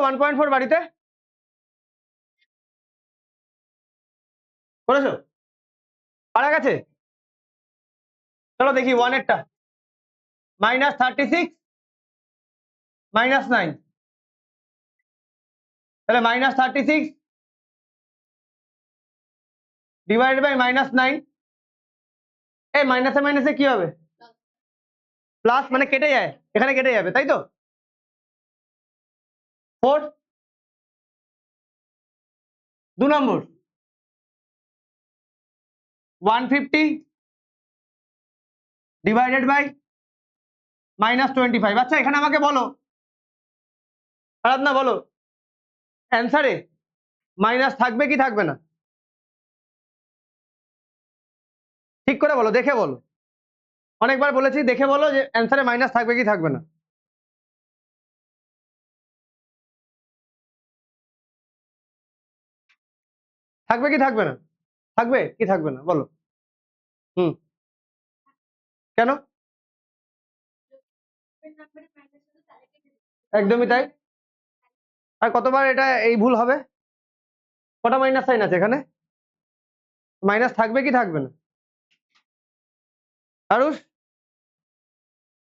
1.4 বাড়িতে করেছো? পারা গেছে? চলো দেখি 1 এরটা। -36 -9, তাহলে -36 ডিভাইডেড বাই -9, এই মাইনাসে মাইনাসে কি হবে? প্লাস, মানে কেটে যায়, এখানে কেটে যাবে, তাই তো? 4, 2 নম্বর 150 ডিভাইডেড বাই -25। আচ্ছা এখানে আমাকে বলো, আরাধনা বলো, অ্যান্সারে মাইনাস থাকবে কি থাকবে না? ঠিক করে বলো, দেখে বলো। অনেকবার বলেছি, দেখে বলো যে অ্যান্সারে মাইনাস থাকবে কি থাকবে না। থাকবে কি থাকবে না? থাকবে কি থাকবে না বলো। হুম, কেন? একদমই তাই। আর কতবার এটা এই ভুল হবে? কটা মাইনাস সাইন আছে এখানে? মাইনাস থাকবে কি থাকবে না? আরুষ,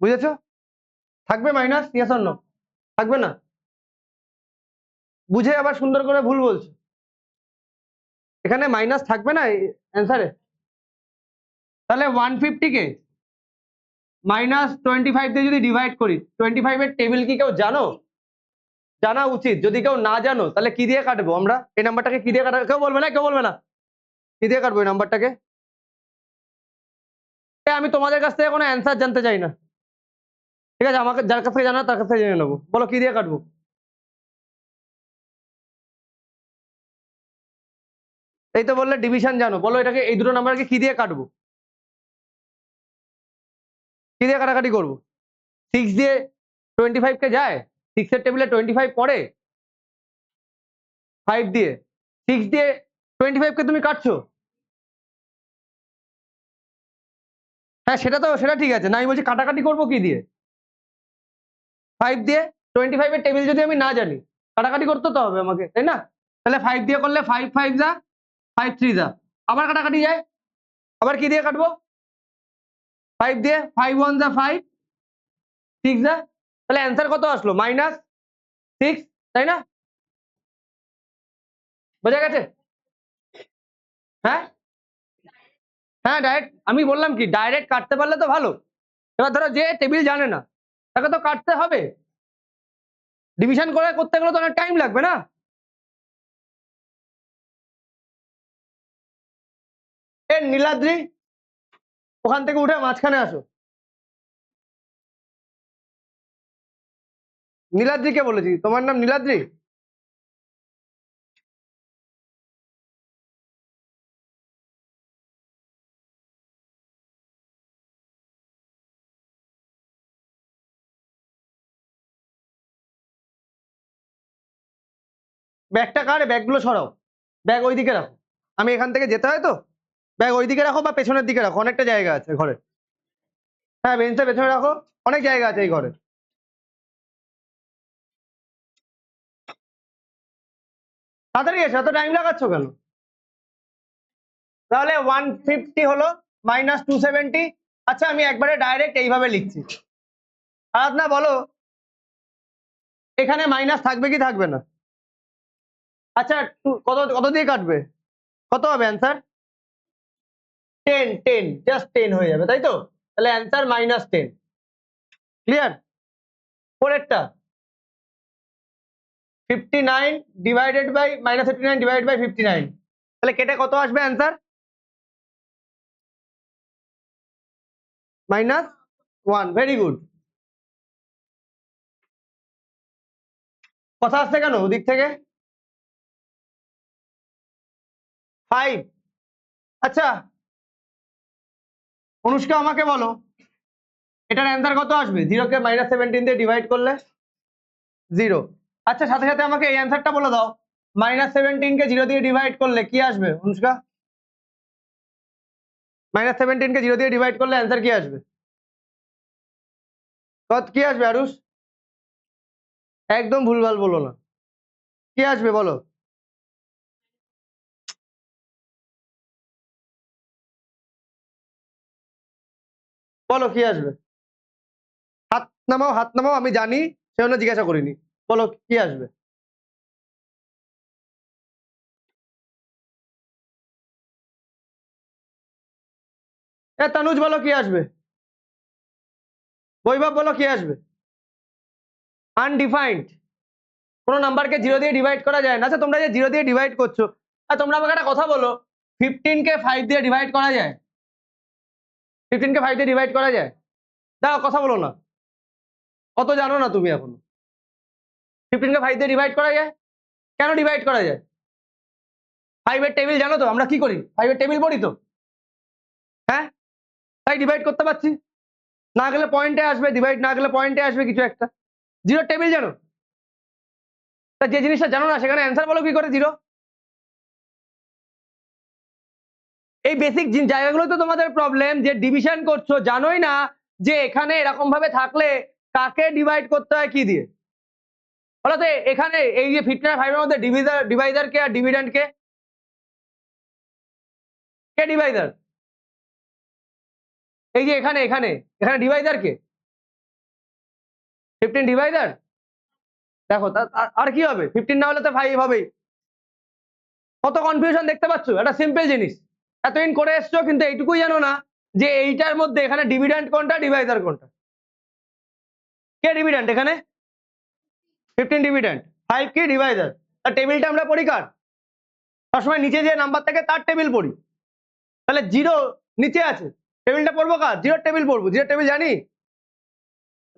বুঝেছো? থাকবে মাইনাস, ইয়েস অর নো? থাকবে না? বুঝে আবার সুন্দর করে ভুল বলছো। এখানে মাইনাস থাকবে না অ্যান্সারে? তাহলে 150 কে -25 দিয়ে যদি ডিভাইড করি, 25 এর টেবিল কি কেউ জানো? জানা উচিত। যদি কেউ না জানো তাহলে কি দিয়ে কাটবো আমরা এই নাম্বারটাকে? কি দিয়ে কাটবো? কেউ বলবে না, কেউ বলবে না। কি দিয়ে কাটবো এই নাম্বারটাকে? আমি তোমাদের কাছ থেকে কোনো অ্যান্সার জানতে চাই না, ঠিক আছে? আমাকে যার কাছ থেকে জানা তার কাছ থেকে জেনে নেবো। বলো কি দিয়ে কাটবো? এই তো বললে ডিভিশন জানো, বলো এটাকে, এই দুটো নাম্বারকে কি দিয়ে কাটবো? কি দিয়ে কাটাকাটি করবো? 6 দিয়ে 25 কে যায়? 6 এর টেবিলে 25 পড়ে? 5 দিয়ে, 6 দিয়ে 25 কে তুমি কাটছো? হ্যাঁ সেটা ঠিক আছে না, আমি বলছি কাটাকাটি করবো কি দিয়ে? 5 দিয়ে 25 এর টেবিল যদি আমি না জানি, কাটাকাটি করতে তো হবে আমাকে, তাই না? তাহলে 5 দিয়ে করলে 5 5 যা 5 3 যা, আবার কাটাকাটি যায়। আবার কি দিয়ে কাটবো? 5 দিয়ে 5 1 যা 5 6 যা, তাহলে অ্যান্সার কত আসলো? -6, তাই না? বোঝা গেছে? হ্যাঁ হ্যাঁ, ডাইরেক্ট আমি বললাম কি, ডাইরেক্ট কাটতে পারলে তো ভালো। এবার ধরো যে টেবিল জানে না, তাকে তো কাটতে হবে। ডিভিশন করে করতে গেলে তো অনেক টাইম লাগবে না? এ নীলাদ্রি, ওখান থেকে উঠে মাঝখানে আসো। নীলাদ্রিকে বলেছি, তোমার নাম নীলাদ্রি? ব্যাগটা কার? ব্যাগগুলো সরাও, ব্যাগ ওইদিকে রাখো। আমি এখান থেকে যেতে হয় তো, ব্যাগ ওইদিকে রাখো বা পেছনের দিকে রাখো, অনেকটা জায়গা আছে ঘরে। হ্যাঁ বেঞ্চের পেছনে রাখো, অনেক জায়গা আছে এই ঘরে। তাড়াতাড়ি এসো, এত টাইম লাগাচ্ছ কেন? তাহলে 150 হলো -270। আচ্ছা আমি একবারে ডাইরেক্ট এইভাবে লিখছি। আরাধনা বলো, এখানে মাইনাস থাকবে কি থাকবে না? আচ্ছা কত কত দিয়ে কাটবে? কত হবে অ্যান্সার? 10, 10, জাস্ট 10 হয়ে যাবে, তাই তো? তাহলে অ্যান্সার -10। ক্লিয়ার? পরেরটা 59 ডিভাইডেড বাই -59 ডিভাইডেড বাই 59, তাহলে কেটে কত আসবে অ্যান্সার? -1। Very good. কথা আসছে কেন ওদিক থেকে? 5। আচ্ছা অনুষ্কা আমাকে বলো, এটার অ্যান্সার কত আসবে? 0 কে -17 দিয়ে ডিভাইড করলে 0। আচ্ছা সাথে সাথে আমাকে এই অ্যান্সারটা বলে দাও, -17 কে 0 দিয়ে ডিভাইড করলে কি আসবে অনুষ্কা? -17 কে 0 দিয়ে ডিভাইড করলে অ্যান্সার কি আসবে? কত কি আসবে আরুষ? একদম ভুলভাল বলো না। কি আসবে বলো? বলো কি আসবে? হাত নামাও, হাত নামাও, আমি জানি, সে জন্য জিজ্ঞাসা করিনি। বলো কি আসবে? তানুজ বলো কি আসবে? বৈভব বলো কি আসবে? আনডিফাইন্ড। কোনো নাম্বারকে জিরো দিয়ে ডিভাইড করা যায় না। আচ্ছা তোমরা যে জিরো দিয়ে ডিভাইড করছো, আর তোমরা আমাকে একটা কথা বলো, 15 কে 5 দিয়ে ডিভাইড করা যায়? 15 কে 5 দিয়ে ডিভাইড করা যায়? দাও কথা বলো না, কত জানো না তুমি এখনো। 15 কে 5 দিয়ে ডিভাইড করা যায়? কেন ডিভাইড করা যায়? 5 এর টেবিল জানো তো, আমরা কি করি, 5 এর টেবিল পড়ি তো, হ্যাঁ, তাই ডিভাইড করতে পারছি। না গেলে পয়েন্টে আসবে, ডিভাইড না গেলে পয়েন্টে আসবে কিছু একটা। জিরো টেবিল জানো? তা যে জিনিসটা জানো না সেখানে অ্যান্সার বলো কি করে জিরো? এই বেসিক জায়গাগুলো তো তোমাদের প্রবলেম, যে ডিভিশন করছো জানোই না যে এখানে এরকম ভাবে থাকলে কাকে ডিভাইড করতে হয় কি দিয়ে। বলো তো এখানে এই যে 55 এর মধ্যে ডিভাইজার কে আর ডিভিডেন্ড কে? কে ডিভাইজার? এই যে এখানে এখানে এখানে ডিভাইজার কে? 15 ডিভাইজার। দেখো আর কি হবে, 15 না হলে তো 5 হবেই। কত কনফিউশন দেখতে পাচ্ছ, একটা সিম্পল জিনিস এতদিন করে এসছো, কিন্তু এইটুকুই জানো না যে এইটার মধ্যে এখানে ডিভিডেন্ড কোনটা, ডিভাইজার কোনটা। কে ডিভিডেন্ড এখানে? 15 ডিভিডেন্ড, 5 কি ডিভাইজার। আর টেবিলটা আমরা পড়ি কার? সবসময় নিচে যে নাম্বার থাকে তার টেবিল পড়ি। তাহলে জিরো নিচে আছে, টেবিলটা পড়বো কার? জিরোর টেবিল পড়বো। জিরোর টেবিল জানি,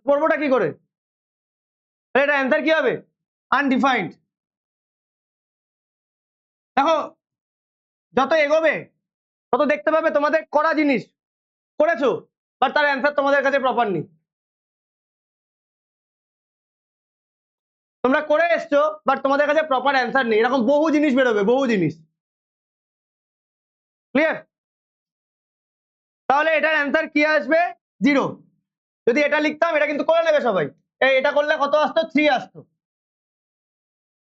পড়বোটা কি করে? তাহলে এটা অ্যান্সার কি হবে? আনডিফাইন্ড। দেখো যত এগোবে তত দেখতে পাবে তোমাদের করা জিনিস করেছো, বাট তার অ্যান্সার তোমাদের কাছে প্রপার নেই। তোমরা করে এসছো বাট তোমাদের কাছে প্রপার অ্যান্সার নেই, এরকম বহু জিনিস বেরোবে, বহু জিনিস। ক্লিয়ার? তাহলে এটার অ্যান্সার কি আসবে? জিরো। যদি এটা লিখতাম, এটা কিন্তু করে নেবে সবাই, এটা করলে কত আসতো? 3 আসতো।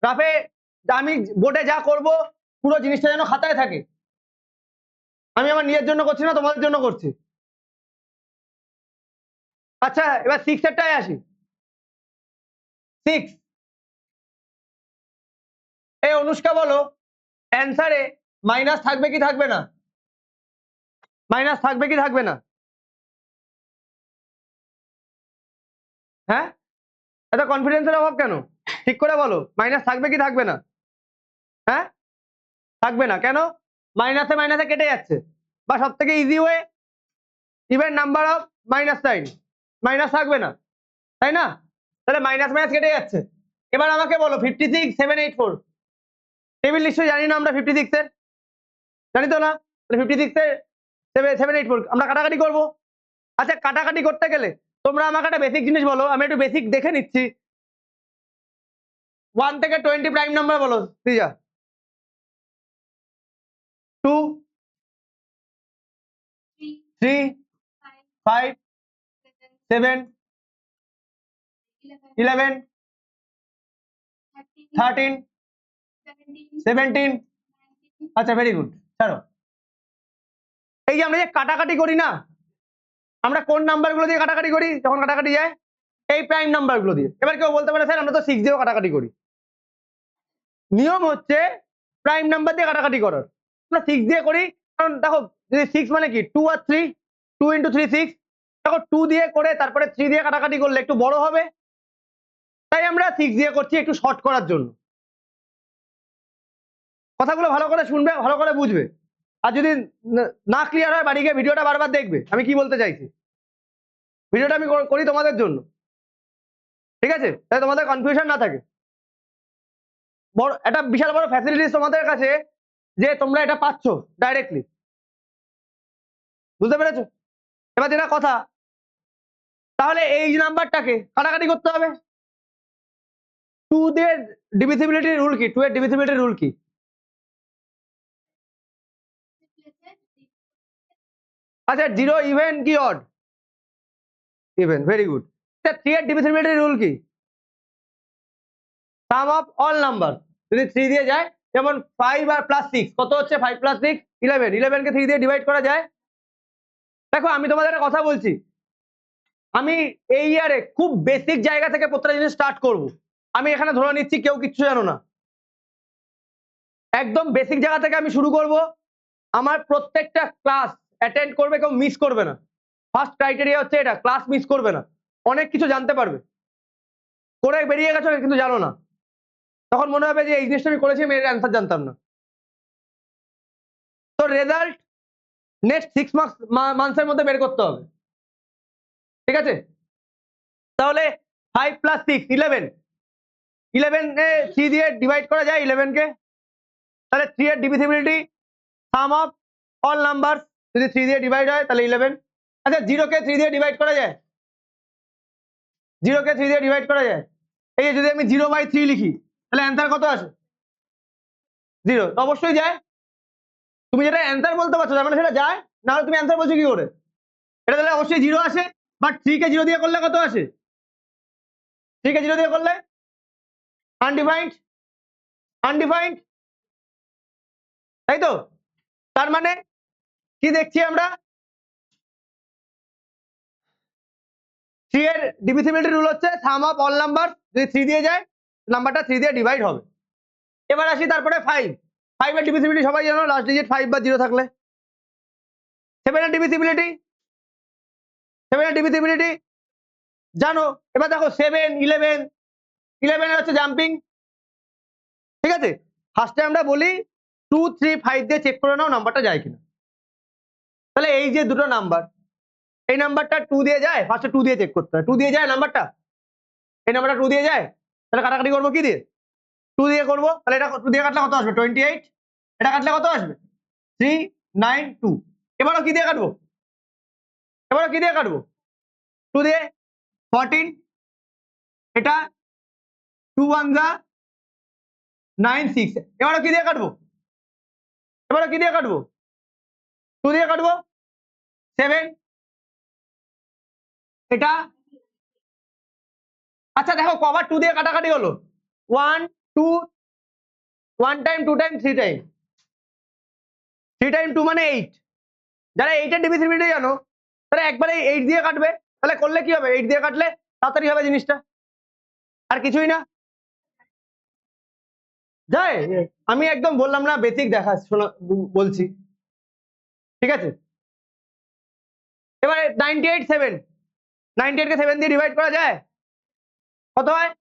গ্রাফে আমি বোর্ডে যা করব পুরো জিনিসটা যেন খাতায় থাকে। আমি আমার নিজের জন্য করছি না, তোমাদের জন্য করছি। আচ্ছা এবার 6 এরটায় আসি। 6, এই অনুষ্কা বলো অ্যান্সারে মাইনাস থাকবে কি থাকবে না? মাইনাস থাকবে কি থাকবে না? হ্যাঁ, এত কনফিডেন্সের অভাব কেন? ঠিক করে বলো, মাইনাস থাকবে কি থাকবে না? হ্যাঁ, থাকবে না কেন? মাইনাসে মাইনাসে কেটে যাচ্ছে, বা সব থেকে easy way, even number of minus sine, minus থাকবে না, তাই না? তাহলে মাইনাস মাইনাস কেটে যাচ্ছে। এবার আমাকে বলো 56,784 টেবিল নিশ্চয়ই জানি না আমরা 56 এর, জানি তো না? 56 এর 784 আমরা কাটাকাটি করবো। আচ্ছা কাটাকাটি করতে গেলে তোমরা আমাকে একটা বেসিক জিনিস বলো, আমি একটু বেসিক দেখে নিচ্ছি। 1 থেকে 20 প্রাইম নাম্বার বলো শ্রীজা। 2, 3, 5, 7, 11, 13, 17। আচ্ছা ভেরি গুড, ছাড়ো। এই যে আমরা যে কাটাকাটি করি না, আমরা কোন নাম্বারগুলো দিয়ে কাটাকাটি করি যখন কাটাকাটি যায়? এই প্রাইম নাম্বারগুলো দিয়ে। এবার কেউ বলতে পারে স্যার আমরা তো 6 দিয়েও কাটাকাটি করি। নিয়ম হচ্ছে প্রাইম নাম্বার দিয়ে কাটাকাটি করার। আমরা 6 দিয়ে করি, কারণ দেখো যদি 6 মানে কি 2 আর 3, 2 × 3 6। দেখো 2 দিয়ে করে তারপরে 3 দিয়ে কাটাকাটি করলে একটু বড় হবে, তাই আমরা 6 দিয়ে করছি একটু শর্ট করার জন্য। কথাগুলো ভালো করে শুনবে, ভালো করে বুঝবে। আর যদি না ক্লিয়ার হয় বাড়ি গিয়ে ভিডিওটা বারবার দেখবে আমি কি বলতে চাইছি। ভিডিওটা আমি করি তোমাদের জন্য, ঠিক আছে? তাই তোমাদের কনফিউশন না থাকে। বড় একটা বিশাল বড় ফ্যাসিলিটিস তোমাদের কাছে, যে তোমরা এটা পাচ্ছ ডাইরেক্টলি। বুঝতে পেরেছো? এবার যেটা কথা, তাহলে এই নাম্বারটাকে কাটাকাটি করতে হবে। 2 দিয়ে ডিভিজিবিলিটি রুল কি? 2 এর ডিভিজিবিলিটি রুল কি? আচ্ছা 0 ইভেন কি অড? Even, very good. 3 এর ডিভিজিবিলিটি রুল কি? সাম অফ অল নাম্বার, যদি 3 দিয়ে যায়, যেমন 5 আর +6 কত হচ্ছে? 5 + 6 11, 11 কে 3 দিয়ে ডিভাইড করা যায়। দেখো আমি তোমাদের একটা কথা বলছি, আমি এই ইয়ারে খুব বেসিক জায়গা থেকে প্রত্যেকটা জিনিস স্টার্ট করব। আমি এখানে ধরে নিচ্ছি কেউ কিচ্ছু জানো না, একদম বেসিক জায়গা থেকে আমি শুরু করব। আমার প্রত্যেকটা ক্লাস অ্যাটেন্ড করবে, কেউ মিস করবে না। ফার্স্ট ক্রাইটেরিয়া হচ্ছে এটা, ক্লাস মিস করবে না, অনেক কিছু জানতে পারবে। করে বেরিয়ে গেছো কিন্তু জানো না, তখন মনে হবে যে এই জিনিসটা আমি করেছি, আমি এর অ্যান্সার জানতাম না। তো রেজাল্ট নেক্সট 6 মান্থসের মধ্যে বের করতে হবে, ঠিক আছে? তাহলে 5 + 6 11, 11 এ 3 দিয়ে ডিভাইড করা যায় 11 কে। তাহলে 3 এর divisibility some of all number, যদি 3 দিয়ে ডিভাইড হয় তাহলে 11। আচ্ছা 0 কে 3 দিয়ে ডিভাইড করা যায়? 0 কে 3 দিয়ে ডিভাইড করা যায়? এই যদি আমি 0/3 লিখি তাহলে অ্যান্সার কত আসে? 0। তো অবশ্যই যায়। তুমি যেটা অ্যান্সার বলতে পারছো তার মানে সেটা যায়, না হলে তুমি অ্যান্সার বলছো কি করে? এটা তাহলে অবশ্যই 0 আসে, বাট 3 কে 0 দিয়ে করলে কত আসে? 3 কে 0 দিয়ে করলে আনডিফাইন্ড, আনডিফাইন্ড, তাই তো? তার মানে কি দেখছি আমরা? 3 এর ডিভিজিবিলিটি রুল হচ্ছে সাম অফ অল নাম্বার, যদি 3 দিয়ে যায় নাম্বারটা 3 দিয়ে ডিভাইড হবে। এবার আসি তারপরে 5, 5 এর ডিভিজিবিলিটি সবাই জানো, লাস্ট ডিজিট 5 বা 0 থাকলে। 7 এর ডিভিজিবিলিটি, 7 এর ডিভিজিবিলিটি জানো। এবার দেখো 7 11, 11 এর হচ্ছে জাম্পিং, ঠিক আছে? ফার্স্টে আমরা বলি 2 3 5 দিয়ে চেক করে নাও নাম্বারটা যায় কিনা। তাহলে এই যে দুটো নাম্বার, এই নাম্বারটা 2 দিয়ে যায়, ফার্স্টে 2 দিয়ে চেক করতে হয়। 2 দিয়ে যায় নাম্বারটা, এই নাম্বারটা 2 দিয়ে যায়, তাহলে কাটাকাটি করবো কি দিয়ে? 2 দিয়ে করবো। তাহলে এটা 2 দিয়ে কাটলে কত আসবে? 28। এটা কাটলে কত আসবে? 392। এবারও কি দিয়ে কাটবো? এবারও কি দিয়ে কাটবো? 2 দিয়ে 14। এটা 2 1 যা 9 6। এবারও কি দিয়ে কাটবো? এবারও কি দিয়ে কাটবো? 2 দিয়ে কাটবো 7। এটা আচ্ছা দেখো কবার 2 দিয়ে কাটাকাটি হলো? 1 2, 1 টাইম 2 টাইম 3 টাইম, 3 টাইম 2 মানে 8। যারা 8 এর ডিভিজিবিলিটি জানো তারা একবারে 8 দিয়ে কাটবে। তাহলে করলে কি হবে? 8 দিয়ে কাটলে তাড়াতাড়ি হবে জিনিসটা, আর কিছুই না। যায়, আমি একদম বললাম না বেসিক দেখা শোনা বলছি, ঠিক আছে? এবারে 98 7, 98 কে 7 দিয়ে ডিভাইড করা যায়, কত হয়?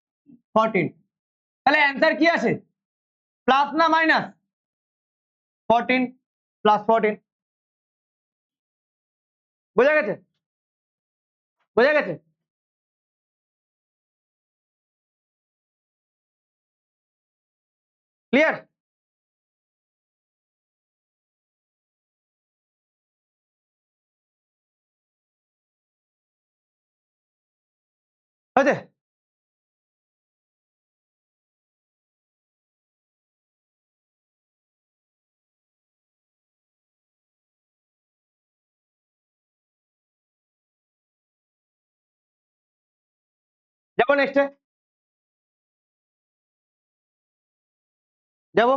14। তাহলে অ্যান্সার কি আসে? প্লাস না মাইনাস? 14, +14। বোঝা গেছে? বোঝা গেছে? ক্লিয়ার? হয়েছে? যাবো নেক্সটে, যাবো।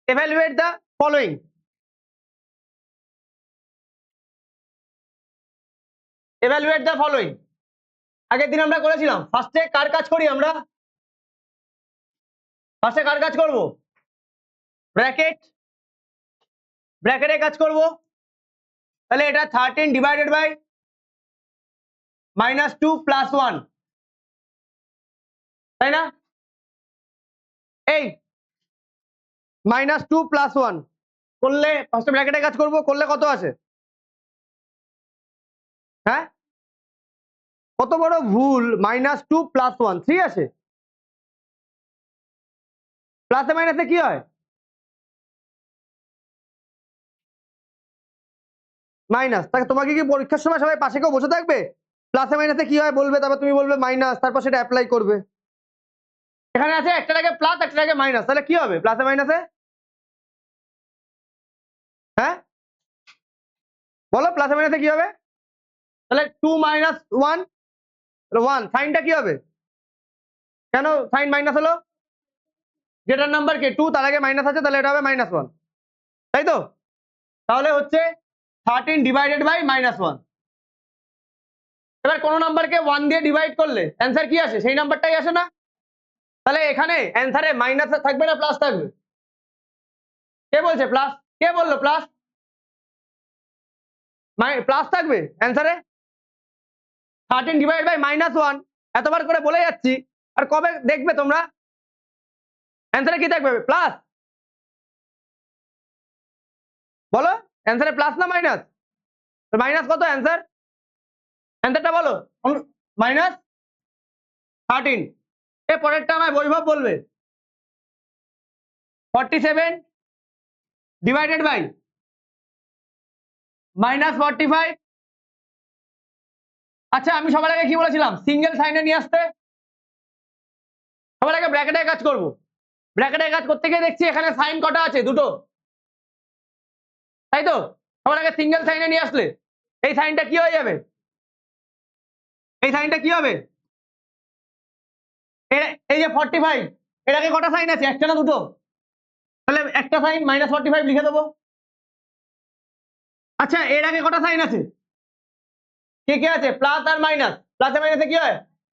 Evaluate the following. Evaluate the following. আগের দিন আমরা করেছিলাম, ফার্স্টে কার কাজ করি আমরা? ফার্স্টে কার কাজ করব? ব্র্যাকেট, ব্র্যাকেটে কাজ করব। তাহলে এটা 13 ডিভাইডেড বাই -2 + 1, তাই না? এই -2 + 1 করলে ফার্স্টে ব্র্যাকেটে কাজ করব, করলে কত আসে? হ্যাঁ, কত বড় ভুল! -2 + 1 3 আসে। প্লাসে মাইনাসে কি হয়? মাইনাস। তাকে তোমাকে কি পরীক্ষার সময় সবাই পাশে কেউ বসে থাকবে, প্লাসে মাইনাসে কি হয় বলবে, তারপর তুমি বলবে মাইনাস, তারপর সেটা অ্যাপ্লাই করবে। এখানে আছে একটার আগে প্লাস একটার আগে মাইনাস, তাহলে কি হবে প্লাসে মাইনাসে? হ্যাঁ বলো প্লাসে মাইনাসে কি হবে? তাহলে 2 মাইনাস 1 1, সাইনটা কি হবে? কেন সাইন মাইনাস হলো? যেটার নাম্বার কে 2 তার আগে মাইনাস আছে, তাহলে এটা হবে -1, তাই তো? তাহলে হচ্ছে 13 ডিভাইডেড বাই -1। এবার কোন নাম্বারকে 1 দিয়ে ডিভাইড করলে অ্যান্সার কি আসে, সেই নাম্বারটাই আসে না? তাহলে এখানে অ্যান্সারে মাইনাস থাকবে না প্লাস থাকবে? কে বলছে প্লাস? কে বললো প্লাস? প্লাস থাকবে অ্যান্সারে। 13 ডিভাইড বাই -1 এতবার করে বলে যাচ্ছি, আর কবে দেখবে তোমরা? অ্যান্সারে কি থাকবে প্লাস? বলো অ্যান্সারে প্লাস না মাইনাস? মাইনাস কত অ্যান্সার? অ্যান্সারটা বলো। -13। এ পরেরটা আমায় বৈভব বলবে। 47 ডিভাইডেড বাই -45। আচ্ছা আমি সবার আগে কি বলেছিলাম, সিঙ্গেল সাইনে নিয়ে আসতে। সবার আগে ব্র্যাকেটের কাজ করব। ব্র্যাকেটের কাজ করতে গিয়ে দেখছি এখানে সাইন কটা আছে, দুটো, তাই তো? সবার আগে সিঙ্গেল সাইনে নিয়ে আসলে এই সাইনটা কি হয়ে যাবে? এই সাইনটা কি হবে? এই যে 45, এর আগে কটা সাইন আছে, একটা না দুটো? তাহলে একটা সাইন -45 লিখে দেবো। আচ্ছা এর আগে কটা সাইন আছে? কে কে আছে? প্লাস আর মাইনাস। প্লাসে মাইনাসে কি হয়?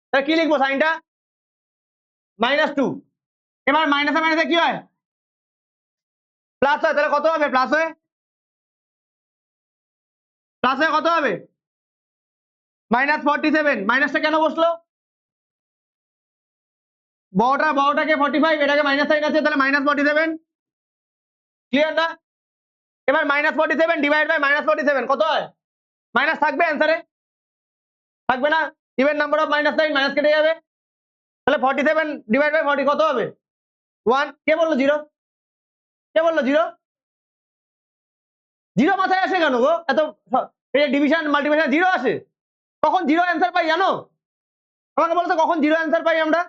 তাহলে কি লিখবো সাইনটা? -2। এবার মাইনাসে মাইনাসে কি হয়? প্লাস হয়। তাহলে কত হবে প্লাস হয়ে? প্লাস হয়ে কত হবে? -47। মাইনাসটা কেন বসলো? বড়টাকে 45, এটাকে মাইনাস সাইন আছে, তাহলে -47। ক্লিয়ার না? এবার -47 ডিভাইড বাই -47 কত হয়? মাইনাস থাকবে অ্যান্সারে? থাকবে না? Even number of minus sine, minus কেটে যাবে। তাহলে 47 ডিভাইড বাই 40 কত হবে? 1। কে বললো 0? কে বললো 0? 0 মাথায় আসে কেন গো? এত এই যে ডিভিশন মাল্টিপ্লিকেশন 0 আসে? কখন 0 অ্যান্সার পাই জানো? আমাকে বলতো কখন 0 অ্যান্সার পাই আমরা?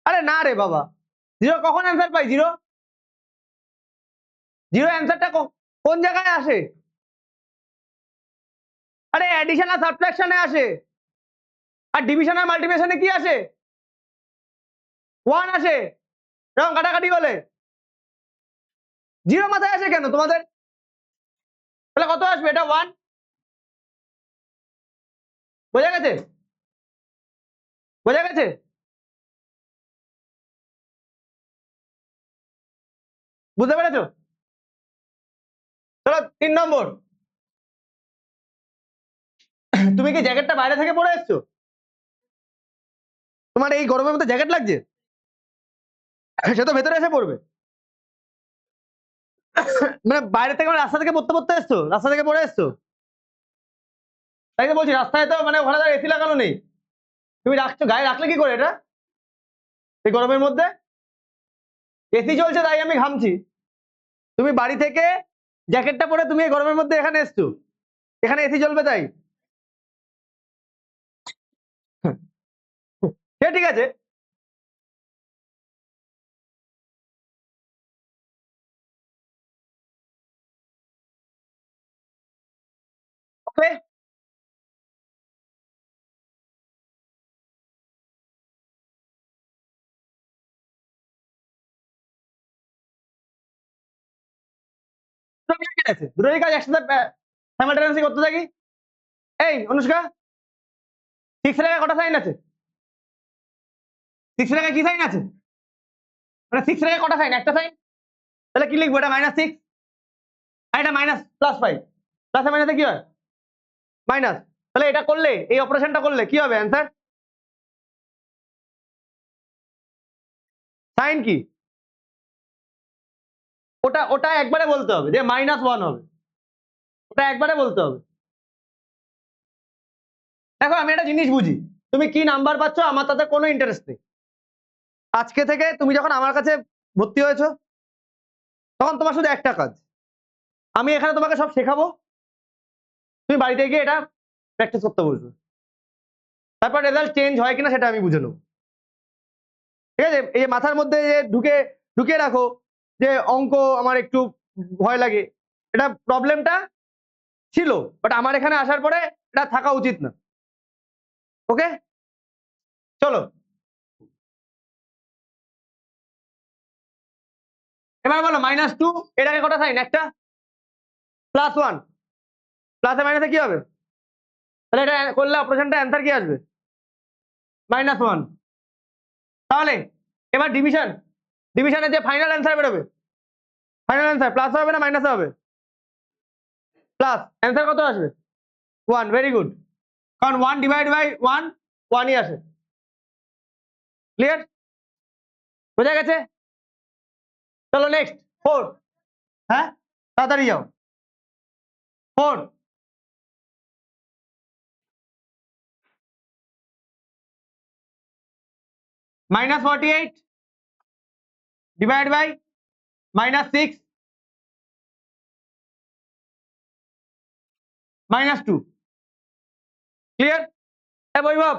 আরে না রে বাবা, 0 কখন অ্যান্সার পাই? 0 অ্যান্সারটা কোন জায়গায় আসে? আরে অ্যাডিশন আর সাবট্রাকশনে আসে। আর ডিভিশন আর মাল্টিপ্লিকেশনে কি আসে? 1 আসে। এরকম কাটাকাটি হলে 0 মাথায় আসে কেন তোমাদের? তাহলে কত আসবে? এটা 1। বোঝা গেছে? বোঝা গেছে? বুঝতে পেরেছো? চলো 3 নম্বর। তুমি কি জ্যাকেটটা বাইরে থেকে পরে এসছো? তোমার এই গরমের মধ্যে জ্যাকেট লাগছে? সে তো ভেতরে এসে পড়বে। মানে বাইরে থেকে, মানে রাস্তা থেকে পড়তে পড়তে এসছো, রাস্তা থেকে পড়ে এসছো? তাই তো বলছি, রাস্তায় তো মানে ওখানে তার এসি লাগানো নেই। তুমি রাখছো গায়ে, রাখলে কি করে এটা এই গরমের মধ্যে? এসি চলছে তাই আমি ঘামছি। তুমি বাড়ি থেকে জ্যাকেটটা পরে তুমি এই গরমের মধ্যে এখানে এসছো, এখানে এসি চলবে তাই? সে ঠিক আছে। ওকে, দুটোই কাজ একসাথে সাইমালটেনিয়াসলি করতে থাকি। এই অনুষ্কা, 6 এর আগে কটা সাইন আছে? 6 এর আগে কি সাইন আছে? মানে 6 এর আগে কটা সাইন? একটা সাইন। তাহলে কি লিখবো? এটা -6 আর এটা -+5। প্লাসে মাইনাসে কি হয়? মাইনাস। তাহলে এটা করলে, এই অপারেশনটা করলে কি হবে অ্যান্সার? সাইন কি? ওটা ওটা একবারে বলতে হবে যে -1 হবে, ওটা একবারে বলতে হবে। দেখো আমি একটা জিনিস বুঝি, তুমি কি নাম্বার পাচ্ছ আমার তাতে কোনো ইন্টারেস্ট নেই। আজকে থেকে তুমি যখন আমার কাছে ভর্তি হয়েছো, তখন তোমার শুধু একটা কাজ, আমি এখানে তোমাকে সব শেখাবো, তুমি বাড়িতে গিয়ে এটা প্র্যাকটিস করতে বসবে, তারপর রেজাল্ট চেঞ্জ হয় কিনা সেটা আমি বুঝে নেবো। ঠিক আছে, এই যে মাথার মধ্যে যে ঢুকে রাখো যে অঙ্ক আমার একটু ভয় লাগে, এটা প্রবলেমটা ছিল, বাট আমার এখানে আসার পরে এটা থাকা উচিত না। ওকে, চলো এবার বলো -2 এর আগে কটা সাইন? একটা, +1, প্লাসে মাইনাসে কি হবে? তাহলে এটা করলে অপারেশনটা অ্যান্সার কি আসবে? -1। তাহলে এবার ডিভিশনের যে ফাইনাল অ্যান্সার বেরোবে, ফাইনাল অ্যান্সার প্লাস হবে না মাইনাস হবে? প্লাস। অ্যান্সার কত আসবে? 1। ভেরি গুড, কারণ 1 ডিভাইড বাই 1 1ই আসে। ক্লিয়ার? বোঝা গেছে? চলো নেক্সট 4। হ্যাঁ, তাড়াতাড়ি যাও। 4 -48 ডিভাইড বাই -6 -2। ক্লিয়ার? বৈভব,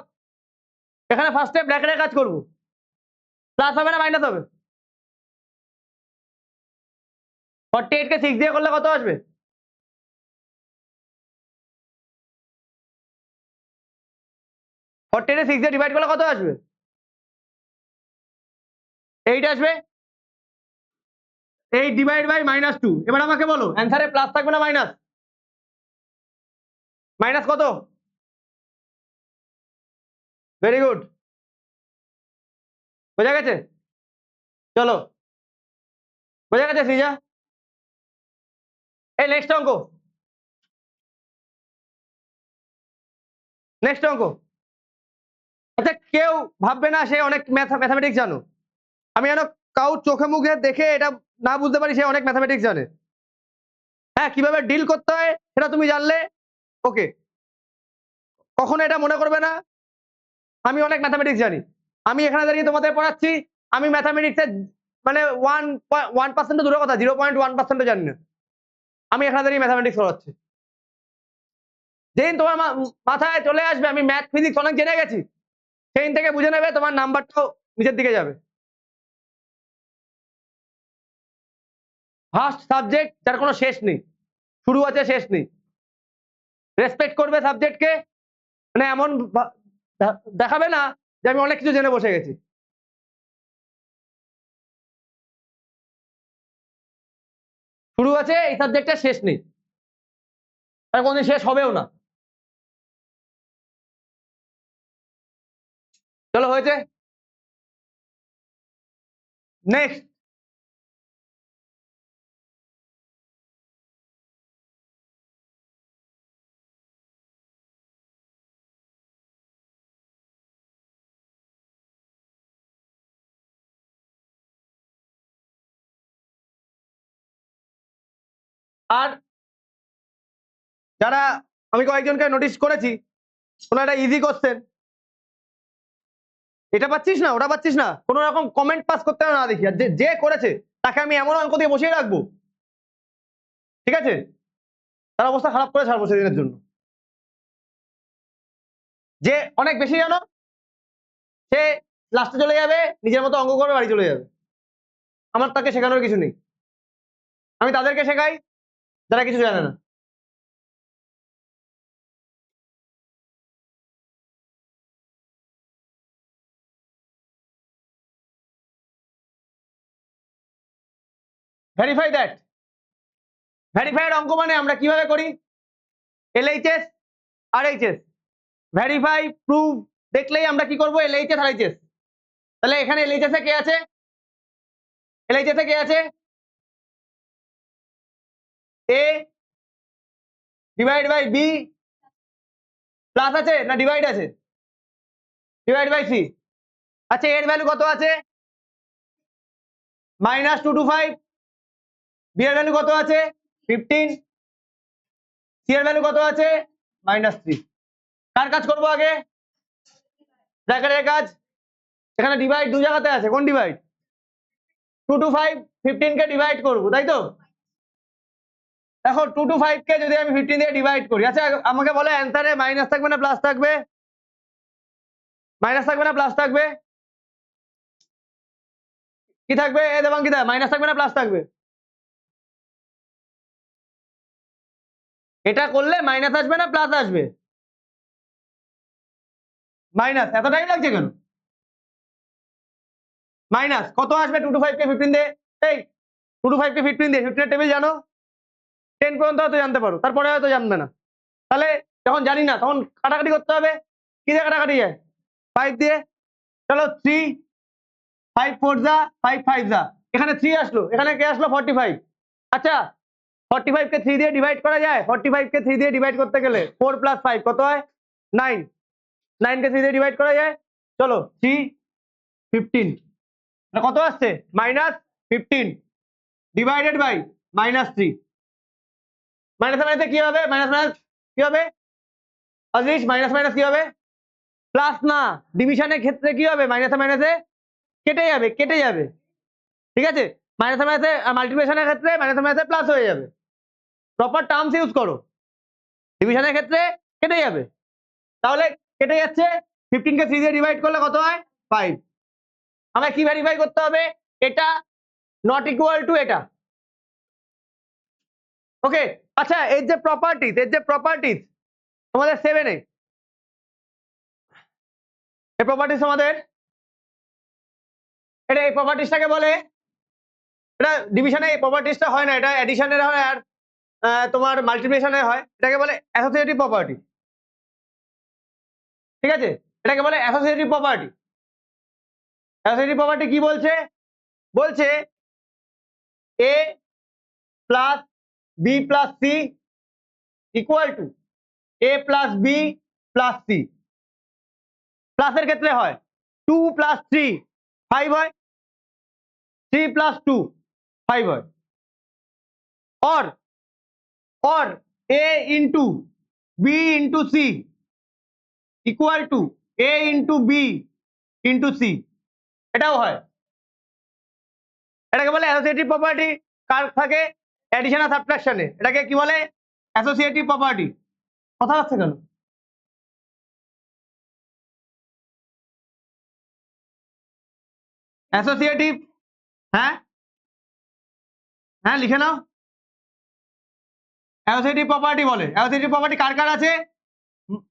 এখানে ফার্স্টে ব্র্যাকেটের কাজ করবো, প্লাস হবে না মাইনাস হবে? 48 কে 6 দিয়ে করলে কত আসবে? 48 6 দিয়ে ডিভাইড করলে কত আসবে? 8 আসবে। 8 ডিভাইড বাই -2। এবার আমাকে বলো অ্যান্সারে প্লাস থাকবে না মাইনাস? মাইনাস কত? ভেরি গুড, বোঝা গেছে? চলো, বোঝা গেছে সৃজা? এই নেক্সট অঙ্ক, নেক্সট অঙ্ক। আচ্ছা, কেউ ভাববে না সে অনেক ম্যাথামেটিক্স জানো, আমি যেন কাউ চোখে মুখে দেখে এটা না বুঝতে পারি সে অনেক ম্যাথামেটিক্স জানে। হ্যাঁ, কিভাবে ডিল করতে হয় সেটা তুমি জানলে ওকে, কখনো এটা মনে করবে না আমি অনেক ম্যাথামেটিক্স জানি। আমি এখানে দাঁড়িয়ে তোমাদের পড়াচ্ছি, আমি ম্যাথামেটিক্সের মানে 1% দূরের কথা, 0.1% জানি না, আমি এখানে দাঁড়িয়ে ম্যাথামেটিক্স পড়াচ্ছি। যেদিন তোমার মাথায় চলে আসবে আমি ম্যাথ ফিজিক্স অনেক জেনে গেছি, সেদিন থেকে বুঝে নেবে তোমার নাম্বারটাও নিচের দিকে যাবে। ফার্স্ট সাবজেক্ট যার কোনো শেষ নেই, শুরু আছে শেষ নেই। রেসপেক্ট করবে সাবজেক্টকে, মানে এমন দেখাবে না যে আমি অনেক কিছু জেনে বসে গেছি। শুরু আছে, এই সাবজেক্টের শেষ নেই, আর কোনদিন শেষ হবেও না। চলো, হয়েছে। নেক্সট, আর যারা আমি কয়েকজনকে নোটিস করেছি, কোনো একটা ইজি কোশ্চেন, এটা পাচ্ছিস না ওটা পাচ্ছিস না, কোনো রকম কমেন্ট পাস করতে না দেখি, আর যে করেছে তাকে আমি এমন অঙ্ক দিয়ে বসিয়ে রাখবো, ঠিক আছে, তার অবস্থা খারাপ করে ছাড়বো সেদিনের জন্য। যে অনেক বেশি জানো সে লাস্টে চলে যাবে, নিজের মতো অঙ্ক করবে, বাড়ি চলে যাবে, আমার তাকে শেখানোর কিছু নেই। আমি তাদেরকে শেখাই যারা কিছু জানে না। ভেরিফাই দ্যাট, ভেরিফাইড অঙ্ক মানে আমরা কিভাবে করি, LHS RHS, ভেরিফাই প্রুভ দেখলেই আমরা কি করব, LHS RHS। তাহলে এখানে LHS এ কে আছে? LHS এ কে আছে? A divide by B plus আছে না ডিভাইড আছে? Divide by C। আচ্ছা, এর ভ্যালু কত আছে? -225। B এর ভ্যালু কত আছে? 15। C এর ভ্যালু কত আছে? -3। কার কাজ করবো আগে? ব্র্যাকেটের কাজ। এখানে ডিভাইড দু জায়গাতে আছে, কোন ডিভাইড? 225 15 কে ডিভাইড করবো, তাই তো? দেখো 2 to 5 কে যদি আমি 15 দিয়ে ডিভাইড করি, আচ্ছা আমাকে বলো অ্যান্সারে মাইনাস থাকবে না প্লাস থাকবে? মাইনাস থাকবে না প্লাস থাকবে? কি থাকবে এ দেবাঙ্কিতা, মাইনাস থাকবে না প্লাস থাকবে? এটা করলে মাইনাস আসবে না প্লাস আসবে? মাইনাস। এত টাইম লাগছে কেন? মাইনাস কত আসবে 2 to 5 কে 15 দিয়ে? এই 2 to 5 কে 15 দিয়ে 15 এর টেবিল জানো? 10 পর্যন্ত হয়তো জানতে পারো, তারপরে হয়তো জানবে না। তাহলে যখন জানি না তখন কাটাকাটি করতে হবে। কি দিয়ে কাটাকাটি যায়? 5 দিয়ে। চলো 3 5 4 যা 5 5 যা, এখানে 3 আসলো, এখানে কে আসলো 45। আচ্ছা 45 কে 3 দিয়ে ডিভাইড করা যায়? 45 কে 3 দিয়ে ডিভাইড করতে গেলে 4 + 5 কত হয়? 9। 9 কে 3 দিয়ে ডিভাইড করা যায়? চলো 3 15, কত আসছে? -15 ডিভাইডেড বাই -3। মাইনাস মাইনাসে কি হবে? মাইনাস মাইনাস কি হবে? অজিশ মাইনাস মাইনাস কি হবে? প্লাস না, ডিভিশনের ক্ষেত্রে কি হবে? মাইনাসে মাইনাসে কেটে যাবে, কেটে যাবে। ঠিক আছে, মাইনাসে মাইনাসে মাল্টিপ্লিকেশনের ক্ষেত্রে মাইনাসে মাইনাসে প্লাস হয়ে যাবে। প্রপার টার্মস ইউজ করো। ডিভিশনের ক্ষেত্রে কেটে যাবে, তাহলে কেটে যাচ্ছে। 15 কে 3 দিয়ে ডিভাইড করলে কত হয়? 5। আমায় কি ভেরিফাই করতে হবে? এটা নট ইকুয়াল টু এটা। ওকে, আচ্ছা এর যে প্রপার্টিজ তোমাদের 7 এ এই প্রপার্টিজ তোমাদের, এটা এই প্রপার্টিজটাকে বলে, এটা ডিভিশনে এই প্রপার্টিজটা হয় না, এটা অ্যাডিশনের হয় আর তোমার মাল্টিপ্লিকেশনের হয়। এটাকে বলে অ্যাসোসিয়েটিভ প্রপার্টি। ঠিক আছে, এটাকে বলে অ্যাসোসিয়েটিভ প্রপার্টি। অ্যাসোসিয়েটিভ প্রপার্টি কি বলছে? বলছে a plus B plus C equal to a plus B plus C. প্লাসের ক্ষেত্রে হয় 2 + 3 5 হয়, 3 + 2 5 হয়। or a into b into c equal to a into b into c, এটাও হয়। এটাকে বলে অ্যাসোসিয়েটিভ প্রপার্টি। কার থাকে? অ্যাডিশন আর সাবট্রাকশনে। এটাকে কি বলে? Associative property. কথা হচ্ছে কেন? অ্যাসোসিয়েটিভ, হ্যাঁ হ্যাঁ লিখে নাও। অ্যাসোসিয়েটিভ প্রপার্টি বলে। অ্যাসোসিয়েটিভ প্রপার্টি কার কার আছে?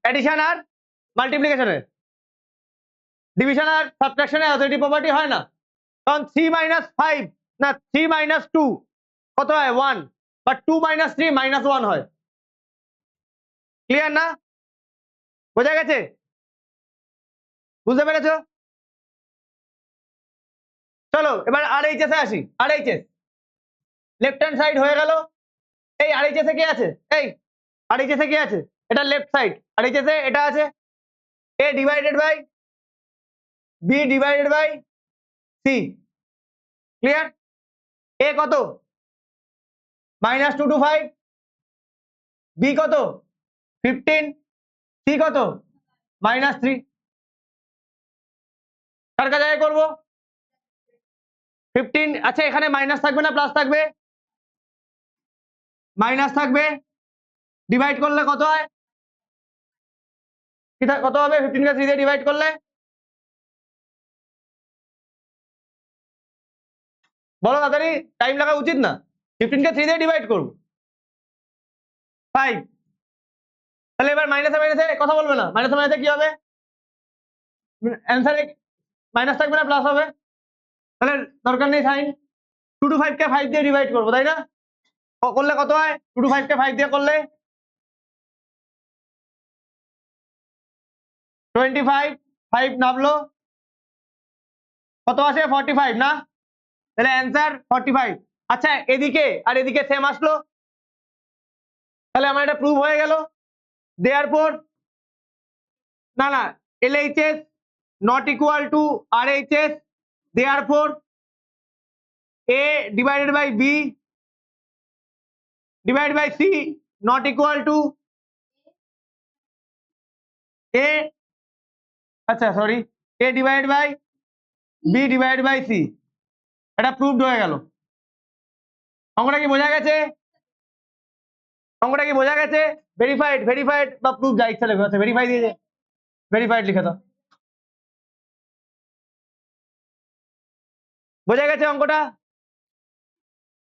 অ্যাডিশন আর মাল্টিপ্লিকেশনে। ডিভিশন আর সাবট্রাকশনে অ্যাসোসিয়েটিভ প্রপার্টি হয় না, কারণ 3 - 5 না 3 - 2 কত হয়? 1, বা 2 - 3 -1 হয়। ক্লিয়ার না? বোঝা গেছে? বুঝতে পেরেছো? চলো এবার আরএইচএস এ আসি। আরএইচএস লেফট হ্যান্ড সাইড হয়ে গেল। এই আরএইচএস এ কি আছে? এই আরএইচএস এ কি আছে? এটা লেফট সাইড। আরএইচএস এ এটা আছে a divided by b divided by c। Clear? a কত? -2 to 5, b কত? 15, c কত? -3। কার কাছে করবো? 15। আচ্ছা এখানে মাইনাস থাকবে না প্লাস থাকবে? মাইনাস থাকবে। ডিভাইড করলে কত হয়? কত হবে 15 কে 3 দিয়ে ডিভাইড করলে? বলো তাড়াতাড়ি, টাইম লাগা উচিত না। 15 কে 3 দিয়ে ডিভাইড করবো 5। তাহলে এবার মাইনাসে মাইনাসে কথা বলবে না। মাইনাসে মাইনাসে কি হবে? অ্যান্সারে মাইনাস থাকবে না প্লাস হবে? তাহলে দরকার নেই সাইন। 2 to 5 কে 5 দিয়ে ডিভাইড করবো, তাই না? করলে কত হয়? 2 to 5 কে 5 দিয়ে করলে 25, 5 নামলো, কত আসে? 45 না? তাহলে অ্যান্সার 45। আচ্ছা এদিকে আর এদিকে সেম আসলো, তাহলে আমার এটা প্রুভ হয়ে গেল। দেয়ারফর না না, LHS not equal to RHS, therefore A divided by B divided by C not equal to A, আচ্ছা sorry, A divided by B divided by C। এটা প্রুভড হয়ে গেল। অঙ্কটা কি বোঝা গেছে? অঙ্কটা কি বোঝা গেছে? ভেরিফাইড ভেরিফাইড বা প্রুফ যা ইচ্ছা লেখো, আচ্ছা ভেরিফাই দিয়ে ভেরিফাইড লিখে দাও। বোঝা গেছে অঙ্কটা?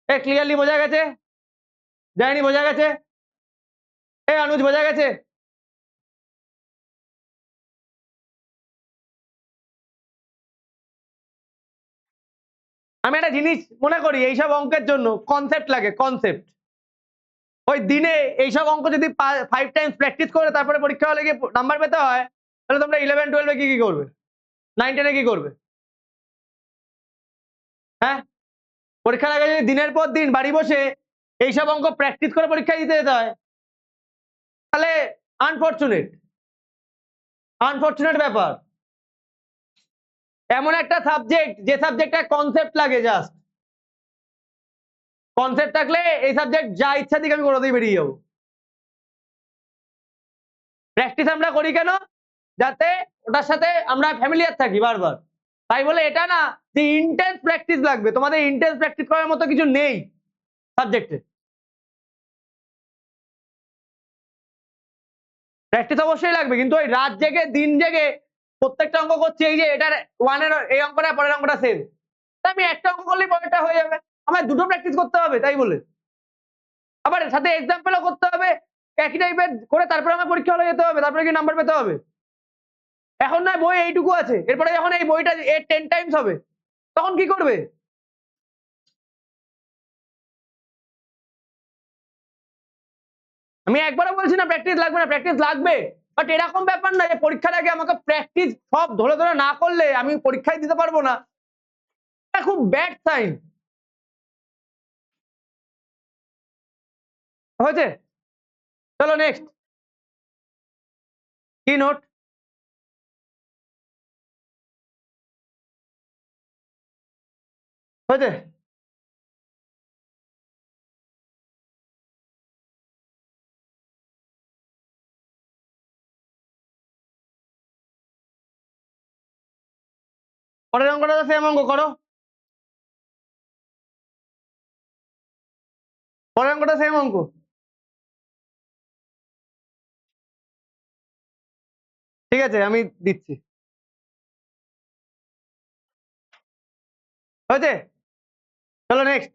ক্লিয়ারলি বোঝা গেছে? যায়নি? বোঝা গেছে? অনুজ বোঝা গেছে? আমি একটা জিনিস মনে করি, এইসব অঙ্কের জন্য কনসেপ্ট লাগে, কনসেপ্ট। ওই দিনে এইসব অঙ্ক যদি 5 টাইমস প্র্যাকটিস করে তারপরে পরীক্ষা হলে গিয়ে নাম্বার পেতে হয়, তাহলে তোমরা 11-12 কি করবে, 9-10 কি করবে? হ্যাঁ, পরীক্ষার আগে যদি দিনের পর দিন বাড়ি বসে এইসব অঙ্ক প্র্যাকটিস করে পরীক্ষা দিতে যেতে হয়, তাহলে আনফরচুনেট, আনফরচুনেট ব্যাপার। এমন একটা সাবজেক্ট, যে সাবজেক্টে কনসেপ্ট লাগে, জাস্ট কনসেপ্ট থাকলে এই সাবজেক্ট যা ইচ্ছা দিকে আমি কোনোদিন বেরিয়ে যাবো। প্র্যাকটিস আমরা করি কেন? যাতে ওটার সাথে আমরা ফ্যামিলিয়ার থাকি বারবার। তাই বলে এটা না যে ইন্টেন্স প্র্যাকটিস লাগবে, তোমাদের ইন্টেন্স প্র্যাকটিস করার মতো কিছু নেই সাবজেক্টে। প্র্যাকটিস অবশ্যই লাগবে, কিন্তু ওই রাত জেগে দিন জেগে প্রত্যেকটা অঙ্ক করছি, এই যে এটার ওয়ানের এই অঙ্কটা পরের অঙ্কটা সেম, আমি একটা অঙ্ক করলেই পরেরটা হয়ে যাবে, আমার দুটো প্র্যাকটিস করতে হবে তাই বলে? আবার সাথে এক্সাম্পলও করতে হবে একই টাইপের করে, তারপরে আমার পরীক্ষা হলে যেতে হবে, তারপরে কি নাম্বার পেতে হবে। এখন না বই এইটুকু আছে, এরপরে যখন এই বইটা 10 টাইমস হবে তখন কি করবে? আমি একবারও বলছি না প্র্যাকটিস লাগবে না, প্র্যাকটিস লাগবে, বাট এরকম ব্যাপার না যে পরীক্ষার আগে আমাকে প্র্যাকটিস সব ধরে ধরে না করলে আমি পরীক্ষায় দিতে পারবো না, এটা খুব ব্যাড সাইন। হয়েছে? চলো নেক্সট। কি নোট? হয়েছে? পরের অঙ্কটা তো সেম অঙ্ক করো, পরের অঙ্কটা সেম অঙ্ক। ঠিক আছে আমি দিচ্ছি। হয়েছে? চলো নেক্সট।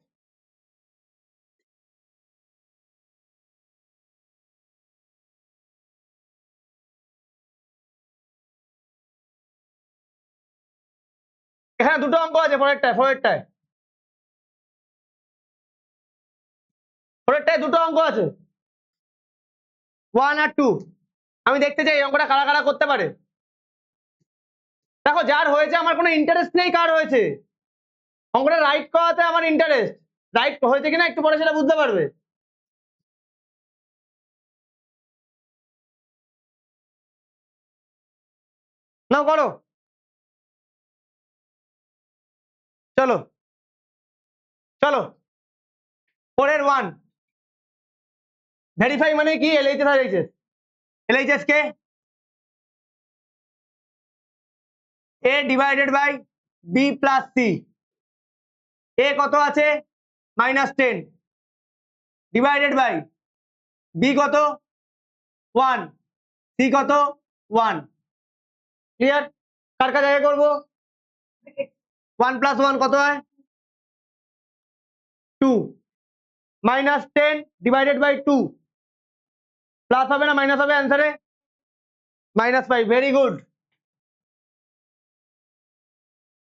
এখানে দুটো অঙ্ক আছে, পরেরটায় পরেরটায় পরেরটায় দুটো অঙ্ক আছে, 1 আর 2। আমি দেখতে চাই এই অঙ্কটা কারা কারা করতে পারে। দেখো যার হয়েছে আমার কোনো ইন্টারেস্ট নেই কার হয়েছে, অঙ্কটা রাইট করাতে আমার ইন্টারেস্ট, রাইট হয়েছে কিনা একটু পরে সেটা বুঝতে পারবে। নাও করো। চলো চলো, পরের 1 ভেরিফাই মানে কি? এলএইচএস আর এইচএস। এলএইচএস কে a divided by b plus c. A কত আছে? -10 ডিভাইডেড বাই বি কত? 1, সি কত? 1। ক্লিয়ার? কার কার জায়গায় করবো? 1 + 1 কত হয়? 2। -10 ডিভাইডেড বাই 2 প্লাস হবে না মাইনাস হবে অ্যান্সারে? -5। Very good.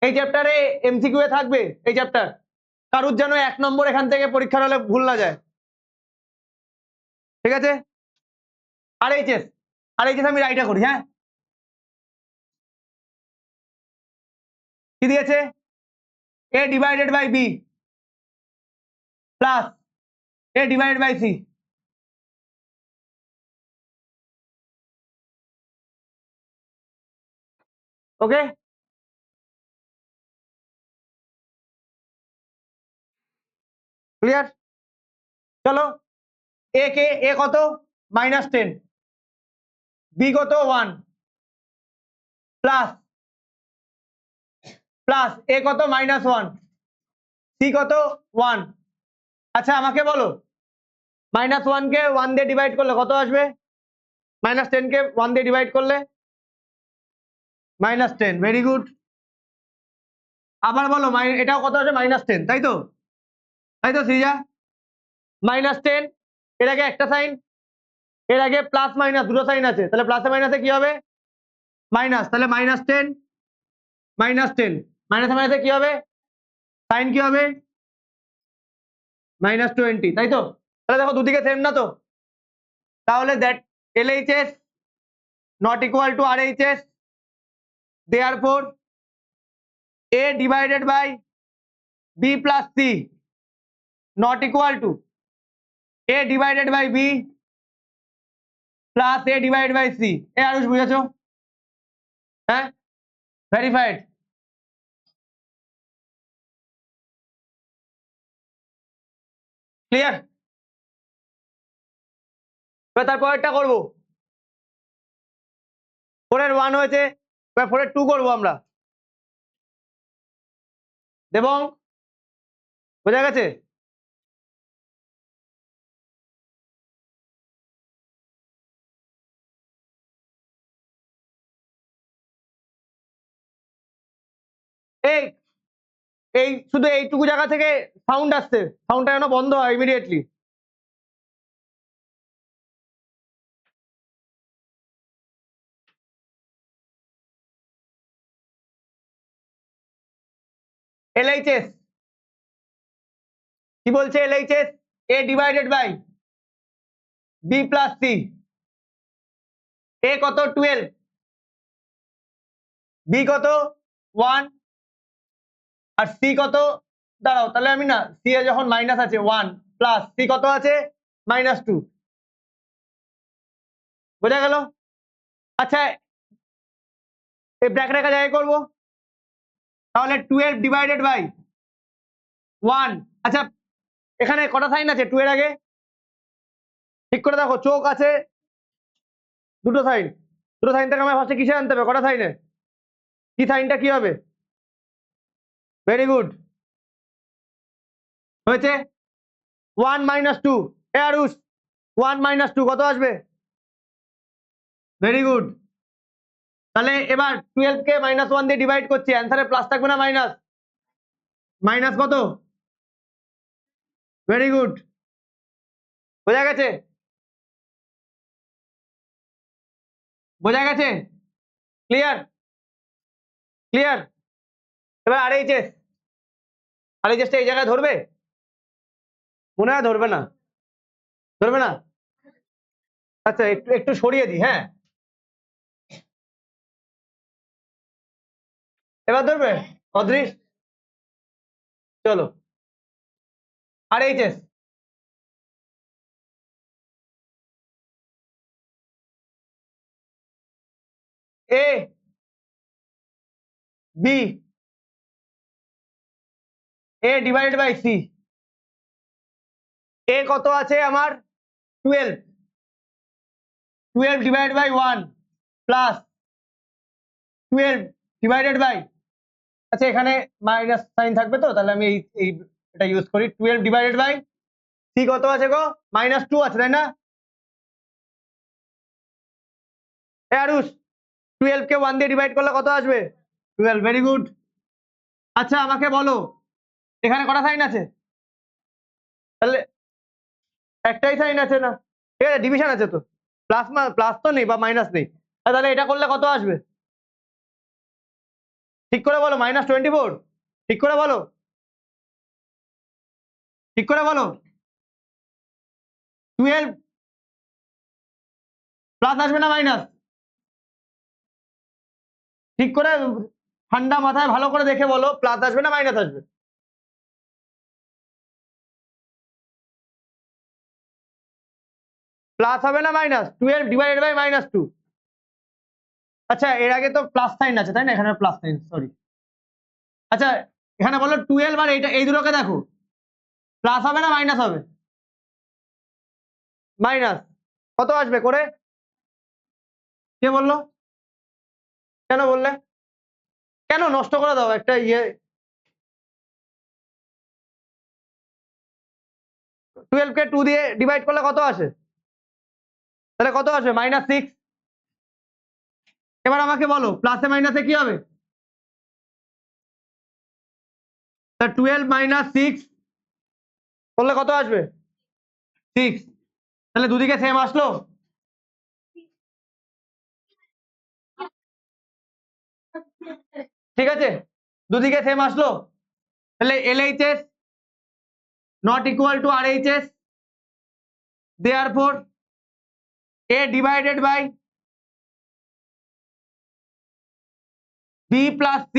এই চ্যাপ্টারে এমসিকিউ এ থাকবে এই চ্যাপ্টার, কারুর যেন 1 নম্বর এখান থেকে পরীক্ষার হলে ভুল না যায়, ঠিক আছে? আর এইচএস, আর এইচএস আমি রাইটে করি। হ্যাঁ, কি দিয়েছে? A divided by b plus a divided by c. Okay, clear? চলো, এ কত? -10, বি কত? 1 প্লাস প্লাস এ কত? -1, সি কত? 1। আচ্ছা আমাকে বলো -1 কে 1 দিয়ে ডিভাইড করলে কত আসবে? -10 কে 1 দিয়ে ডিভাইড করলে -10। Very good. আবার বলো, এটাও কত আসবে? -10, তাই তো? তাই তো শ্রীজা? -10, এর আগে একটা সাইন, এর আগে প্লাস মাইনাস দুটো সাইন আছে, তাহলে প্লাসে মাইনাসে কি হবে? মাইনাস। তাহলে -10, -10, মাইনাসে মাইনাসে কি হবে? সাইন কি হবে? -20, তাই তো? তাহলে দেখো দুদিকে সেম না তো? তাহলে that LHS not equal to RHS, therefore A divided by B plus C not equal to A divided by B plus A divided by C। এ আরুষ বুঝেছো? হ্যাঁ, ভেরিফাইড। ক্লিয়ার? এবার তারপরেরটা করবো। 4 এর 1 হয়েছে, এবার 4 এর 2 করবো আমরা। দেবং, বোঝা গেছে? এই এই শুধু এইটুকু জায়গা থেকে সাউন্ড আসছে, সাউন্ডটা যেন বন্ধ হয় ইমিডিয়েটলি। LHS কি বলছে? LHS A divided by B plus C। A কত? 12, B কত? 1, আর C কত? দাঁড়াও, তাহলে আমি না, C এ যখন মাইনাস আছে 1 প্লাস C কত আছে? -2। বোঝা গেল? আচ্ছা, এই ব্র্যাকেট রেখা জায়গায় করবো, তাহলে 12 ডিভাইডেড বাই 1। আচ্ছা, এখানে কটা সাইন আছে 2 এর আগে? ঠিক করে দেখো, চোখ আছে দুটো সাইন, দুটো সাইন থেকে আমার ফার্স্টে কিসে আনতে হবে? কটা সাইনে? কি সাইনটা কি হবে? ভেরি গুড, হয়েছে 1 - 2। এ আরুষ, 1 - 2 কত আসবে? Very good. তাহলে এবার 12 কে -1 দিয়ে ডিভাইড করছি, অ্যান্সারে প্লাস থাকবে না মাইনাস? মাইনাস কত? ভেরি গুড, বোঝা গেছে? বোঝা গেছে? ক্লিয়ার? ক্লিয়ার? এবার RHS, RHS-টা এই জায়গায় ধরবে? মনে হয় ধরবে না, ধরবে না? আচ্ছা, একটু একটু সরিয়ে দিই। হ্যাঁ, এবার ধরবে অদৃশ? চলো, RHS A B A divided by C। A কত আছে আমার? 12, 12 ডিভাইডেড বাই 1 প্লাস 12 ডিভাইডেড বাই, আচ্ছা এখানে মাইনাস সাইন থাকবে তো, তাহলে আমি এই এটা ইউজ করি। 12 ডিভাইডেড বাই C কত আছে গো? -2 আছে, তাই না? এ আরুষ, 12 কে 1 দিয়ে ডিভাইড করলে কত আসবে? 12। Very good. আচ্ছা আমাকে বলো, এখানে কটা সাইন আছে? তাহলে একটাই সাইন আছে না? ঠিক আছে, ডিভিশন আছে তো, প্লাস প্লাস তো নেই বা মাইনাস নেই। তাহলে এটা করলে কত আসবে? ঠিক করে বলো। -24? ঠিক করে বলো, ঠিক করে বলো। 12 প্লাস আসবে না মাইনাস? ঠিক করে ঠান্ডা মাথায় ভালো করে দেখে বলো, প্লাস আসবে না মাইনাস আসবে? প্লাস হবে না মাইনাস? 12 divided by -2। আচ্ছা, এর আগে তো প্লাস সাইন আছে, তাই না? এখানে প্লাস সাইন, সরি। আচ্ছা, এখানে বলো 12 আর এইটা, এই দুটোকে দেখো, প্লাস হবে না মাইনাস হবে? মাইনাস। কত আসবে করে? কে বললো? কেন বললে? কেন নষ্ট করে দাও একটা ইয়ে। 12 কে 2 দিয়ে ডিভাইড করলে কত আসে? তাহলে কত আসবে? -6। এবার আমাকে বলো প্লাসে মাইনাসে কি হবে? তা 12 - 6 করলে কত আসবে? 6। তাহলে দুদিকে সেম আসলো। ঠিক আছে, দুদিকে সেম আসলো। তাহলে LHS not equal to RHS, therefore A divided by B plus C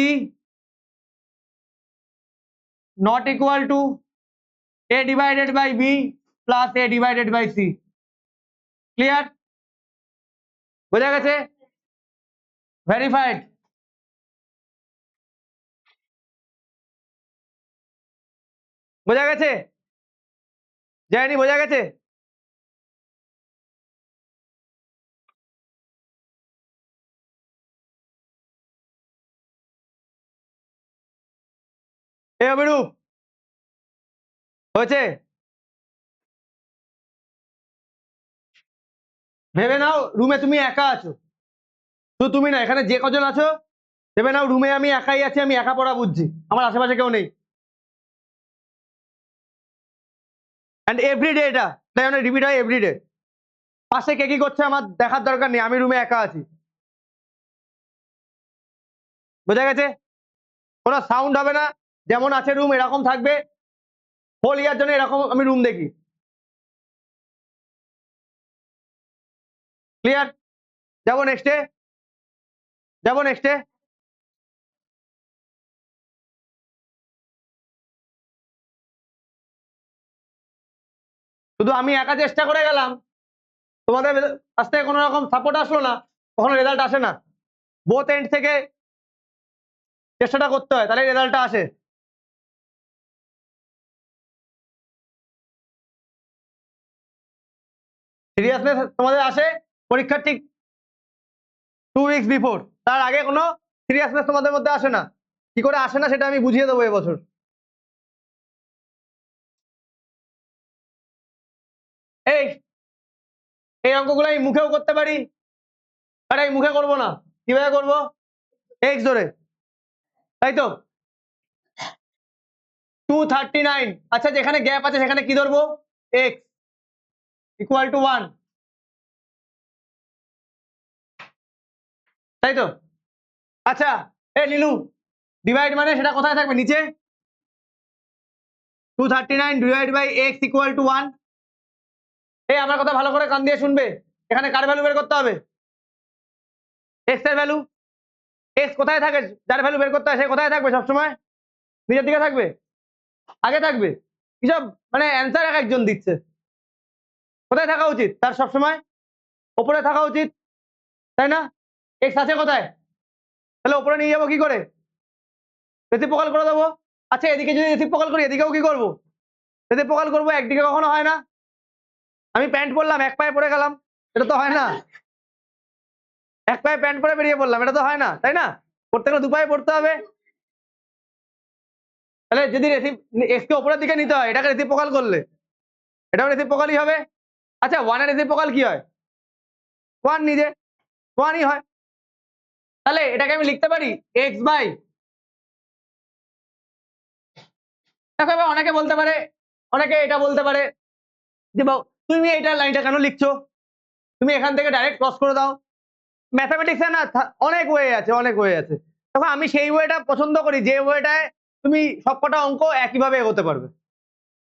not equal to A divided by B plus A divided by C. Clear? বোঝা গেছে? ভেরিফাইড। বোঝা গেছে? যায়নি? বোঝা গেছে? এ অভিরূপ হয়েছে? ভেবে নাও রুমে তুমি একা আছো। তো তুমি না, এখানে যে কজন আছো ভেবে নাও রুমে আমি একাই আছি, আমি একা পড়া বুঝছি, আমার আশেপাশে কেউ নেই। অ্যান্ড এভরিডে এটা তাই মানে রিপিট হয় এভরিডে। পাশে কে কি করছে আমার দেখার দরকার নেই, আমি রুমে একা আছি। বোঝা গেছে? কোনো সাউন্ড হবে না, যেমন আছে রুম এরকম থাকবে। হোল ইয়ার জন্য এরকম আমি রুম দেখি। ক্লিয়ার? যাবো নেক্সটে, যাবো নেক্সটে। শুধু আমি একা চেষ্টা করে গেলাম, তোমাদের কাছ থেকে কোনো রকম সাপোর্ট আসলো না, কখনো রেজাল্ট আসে না। বোথ এন্ড থেকে চেষ্টাটা করতে হয়, তাহলে রেজাল্টটা আসে। সিরিয়াসনেস তোমাদের আসে পরীক্ষার ঠিক 2 উইকস বিফোর, তার আগে কোনো সিরিয়াসনেস তোমাদের মধ্যে আসে না। কি করে আসে না সেটা আমি বুঝিয়ে দেবো এবছর। এই এই অঙ্কগুলো আমি মুখেও করতে পারি, আর আমি মুখে করবো না, কিভাবে করবো? এক্স ধরে, তাই তো? 239, আচ্ছা যেখানে গ্যাপ আছে সেখানে কি ধরবো? এক্স ইকুয়াল টু 1, তাই তো? আচ্ছা এ নীলু, ডিভাইড মানে সেটা কোথায় থাকবে? নিচে। 239 divide by x equal to 1। এই আমার কথা ভালো করে কান দিয়ে শুনবে, এখানে কার ভ্যালু বের করতে হবে? এক্স এর ভ্যালু। এক্স কোথায় থাকে? যার ভ্যালু বের করতে হয় সে কোথায় থাকবে সবসময়? নিচের দিকে থাকবে, আগে থাকবে? কিসব মানে অ্যান্সার এক একজন দিচ্ছে। কোথায় থাকা উচিত তার? সবসময় ওপরে থাকা উচিত, তাই না? এক্স আছে কোথায়? তাহলে ওপরে নিয়ে যাবো কি করে? রেসিপ্রোকাল করে দেবো। আচ্ছা এদিকে যদি রেসিপ্রোকাল করি এদিকেও কি করবো? রেসিপ্রোকাল করবো, একদিকে কখনো হয় না। আমি প্যান্ট পরলাম এক পায়ে পরে গেলাম, এটা তো হয় না। এক পায়ে প্যান্ট পরে বেরিয়ে পড়লাম, এটা তো হয় না, তাই না? পড়তে গেলে দু পায়ে পড়তে হবে। তাহলে যদি এক্স কে উপরের দিকে নিতে হয়, এটাকে রেসিপ্রোকাল করলে এটাও রেসিপ্রোকালই হবে। আচ্ছা ওয়ানের রেসিপ্রোকাল কি হয়? ওয়ান, নিজে ওয়ানই হয়। তাহলে এটাকে আমি লিখতে পারি এক্স বাই, দেখো এবার অনেকে বলতে পারে, অনেকে এটা বলতে পারে যে তুমি এইটা লাইনটা কেন লিখছো, তুমি এখান থেকে ডাইরেক্ট ক্রস করে দাও। ম্যাথামেটিক্সে না অনেক ওয়ে আছে, অনেক ওয়ে আছে। দেখো আমি সেই ওয়েটা পছন্দ করি যে ওয়েটায় তুমি সবকটা অঙ্ক একইভাবে এগোতে পারবে,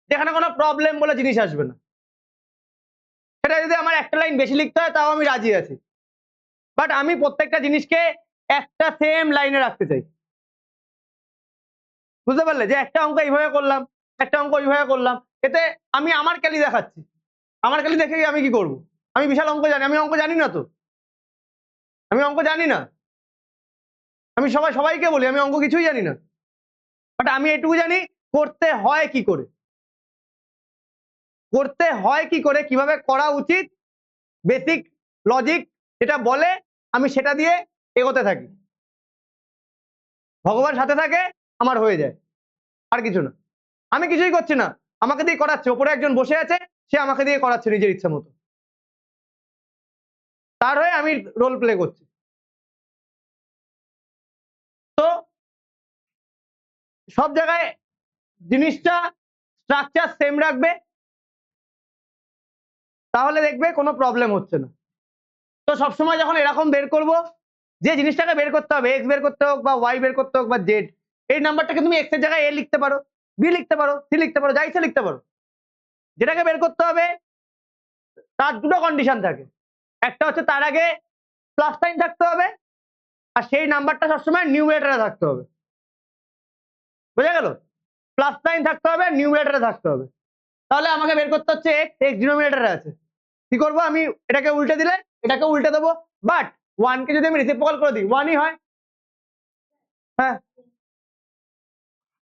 যেখানে কোনো প্রবলেম বলে জিনিস আসবে না। সেটা যদি আমার একটা লাইন বেশি লিখতে হয় তাও আমি রাজি আছি, বাট আমি প্রত্যেকটা জিনিসকে একটা সেম লাইনে রাখতে চাই। বুঝতে পারলে? যে একটা অঙ্ক এইভাবে করলাম, একটা অঙ্ক এইভাবে করলাম, এতে আমি আমার ক্যালি দেখাচ্ছি। আমার ক্যালি দেখে আমি কি করব? আমি বিশাল অঙ্ক জানি? আমি অঙ্ক জানি না তো, আমি অঙ্ক জানি না। আমি সবাইকে বলি আমি অঙ্ক কিছুই জানি না, বাট আমি এটুকু জানি করতে হয় কি করে, করতে হয় কি করে, কিভাবে করা উচিত, বেসিক লজিক যেটা বলে আমি সেটা দিয়ে এগোতে থাকি। ভগবান সাথে থাকে, আমার হয়ে যায়, আর কিছু না। আমি কিছুই করছি না, আমাকে দিয়ে করাচ্ছে, ওপরে একজন বসে আছে, সে আমাকে দিয়ে করাচ্ছে নিজের ইচ্ছা মতো, তার হয়ে আমি রোল প্লে করছি। তো সব জায়গায় জিনিসটা স্ট্রাকচার সেম রাখবে, তাহলে দেখবে কোনো প্রবলেম হচ্ছে না। তো সবসময় যখন এরকম বের করব, যে জিনিসটাকে বের করতে হবে, এক্স বের করতে হোক বা ওয়াই বের করতে হোক বা জেড, এই নাম্বারটাকে তুমি এক্স এর জায়গায় এ লিখতে পারো, বি লিখতে পারো, সি লিখতে পারো, যা ইচ্ছা লিখতে পারো। যেটাকে বের করতে হবে তার দুটো কন্ডিশন থাকে, একটা হচ্ছে তার আগে প্লাস সাইন থাকতে হবে, আর সেই নাম্বারটা সবসময় নিউমারেটরে থাকতে হবে। বোঝা গেল? প্লাস সাইন থাকতে হবে, নিউমারেটরে থাকতে হবে। তাহলে আমাকে বের করতে হচ্ছে এক্স, এক্স ডিনোমিনেটরে আছে, কি করবো আমি? এটাকে উল্টে দিলে এটাকে উল্টে দেবো, বাট ওয়ানকে যদি আমি রেসিপ্রোকাল করে দিই, ওয়ানই হয়। হ্যাঁ,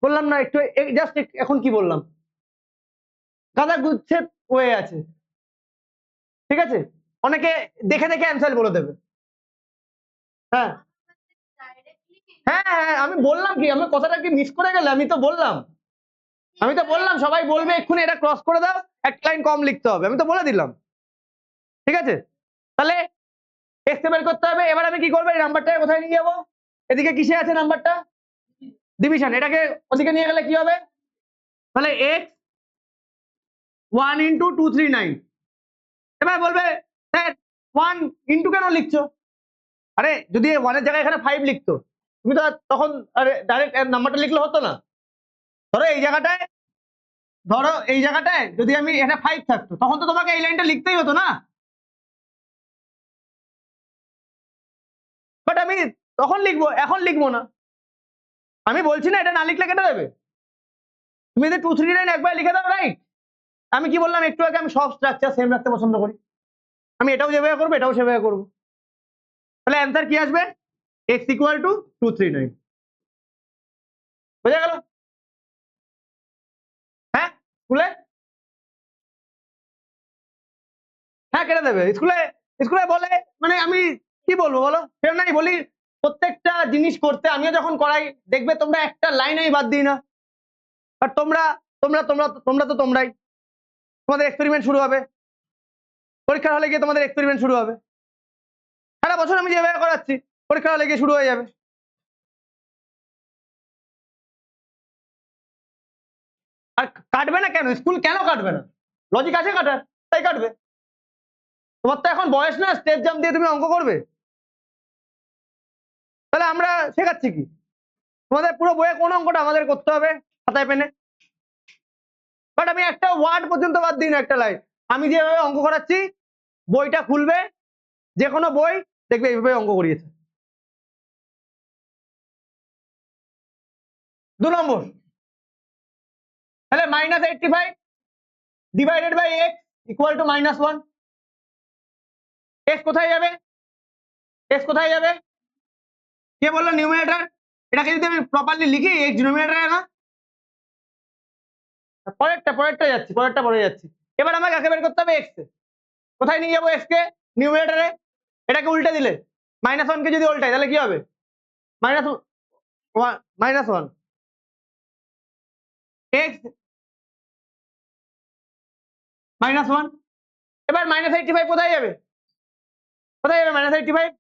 বললাম না একটু, জাস্ট এখন কি বললাম, গাদা গুচ্ছে হয়ে আছে, ঠিক আছে? অনেকে দেখে দেখে অ্যান্সার বলে দেবে। হ্যাঁ হ্যাঁ হ্যাঁ, আমি বললাম কি, আমি কথাটা কি মিস করে গেলে? আমি তো বললাম, সবাই বলবে এক্ষুনি এটা ক্রস করে দাও, একটা লাইন কম লিখতে হবে, আমি তো বলে দিলাম, ঠিক আছে? তাহলে এক্স বের করতে হবে। এবার আমি কি করবো? এই নাম্বারটা কোথায় নিয়ে যাবো? এদিকে কিসে আছে নাম্বারটা? ডিভিশন। এটাকে ওদিকে নিয়ে গেলে কি হবে? তাহলে এক্স 1 × 239। এবার বলবে স্যার 1 × কেন লিখছো? আরে যদি 1-এর জায়গায় এখানে 5 লিখতো, তুমি তো তখন ডাইরেক্ট নাম্বারটা লিখলে হতো না। ধরো এই জায়গাটায় যদি আমি এটা 5 থাকতো, তখন তো তোমাকে এই লাইনটা লিখতেই হতো না। বাট আমি তখন লিখবো, এখন লিখবো না। আমি বলছি না এটা না লিখলে কেটে দেবে। তুমি যদি 239 একবার লিখে দাও, রাইট? আমি কি বললাম একটু আগে? আমি সব স্ট্রাকচার সেম রাখতে পছন্দ করি, আমি এটাও যেভাবে করবো এটাও সেভাবে করবো। তাহলে অ্যান্সার কি আসবে? x = 239। বোঝা গেল? হ্যাঁ, স্কুলে হ্যাঁ কেটে দেবে। স্কুলে স্কুলে বলে, মানে আমি কি বলবো বলো, কেন নাই বলি, প্রত্যেকটা জিনিস করতে আমিও যখন করাই, দেখবে তোমরা একটা লাইন আমি বাদ দিই না। আর তোমরা তোমরা তোমরা তোমরা তো তোমরাই, তোমাদের এক্সপেরিমেন্ট শুরু হবে, পরীক্ষার হলে গিয়ে তোমাদের এক্সপেরিমেন্ট শুরু হবে। সারা বছর আমি যেভাবে করাচ্ছি, পরীক্ষার হলে গিয়ে শুরু হয়ে যাবে। আর কাটবে না কেন? স্কুল কেন কাটবে না? লজিক আছে কাটার, তাই কাটবে। তোমার তো এখন বয়স না স্টেজ জাম্প দিয়ে তুমি অঙ্ক করবে। তাহলে আমরা শেখাচ্ছি কি? তোমাদের পুরো বইয়ে কোন অঙ্কটা আমাদের করতে হবে খাতায় পেনে? বাট আমি একটা ওয়ার্ড পর্যন্ত বাদ দিই না, একটা লাইন। আমি যেভাবে অঙ্ক করাচ্ছি, বইটা খুলবে, যে কোনো বই দেখবে এইভাবে অঙ্ক করিয়েছে। 2 নম্বর, তাহলে -85 divided by x equal to -1। x কোথায় যাবে? x কোথায় যাবে? কে বললো নিউমারেটর? এটাকে যদি আমি প্রপারলি লিখি, x ডিনোমিনেটরে না, পরেরটা যাচ্ছি, পরেরটা পরে যাচ্ছি। এবার আমাকে কাকে বের করতে হবে? x এ। কোথায় নিয়ে যাবো x কে? নিউমারেটরে। এটাকে উল্টে দিলে, -1 কে যদি উল্টাই তাহলে কি হবে? -1 x -1। এবার -85 কোথায় যাবে? কোথায় যাবে -85?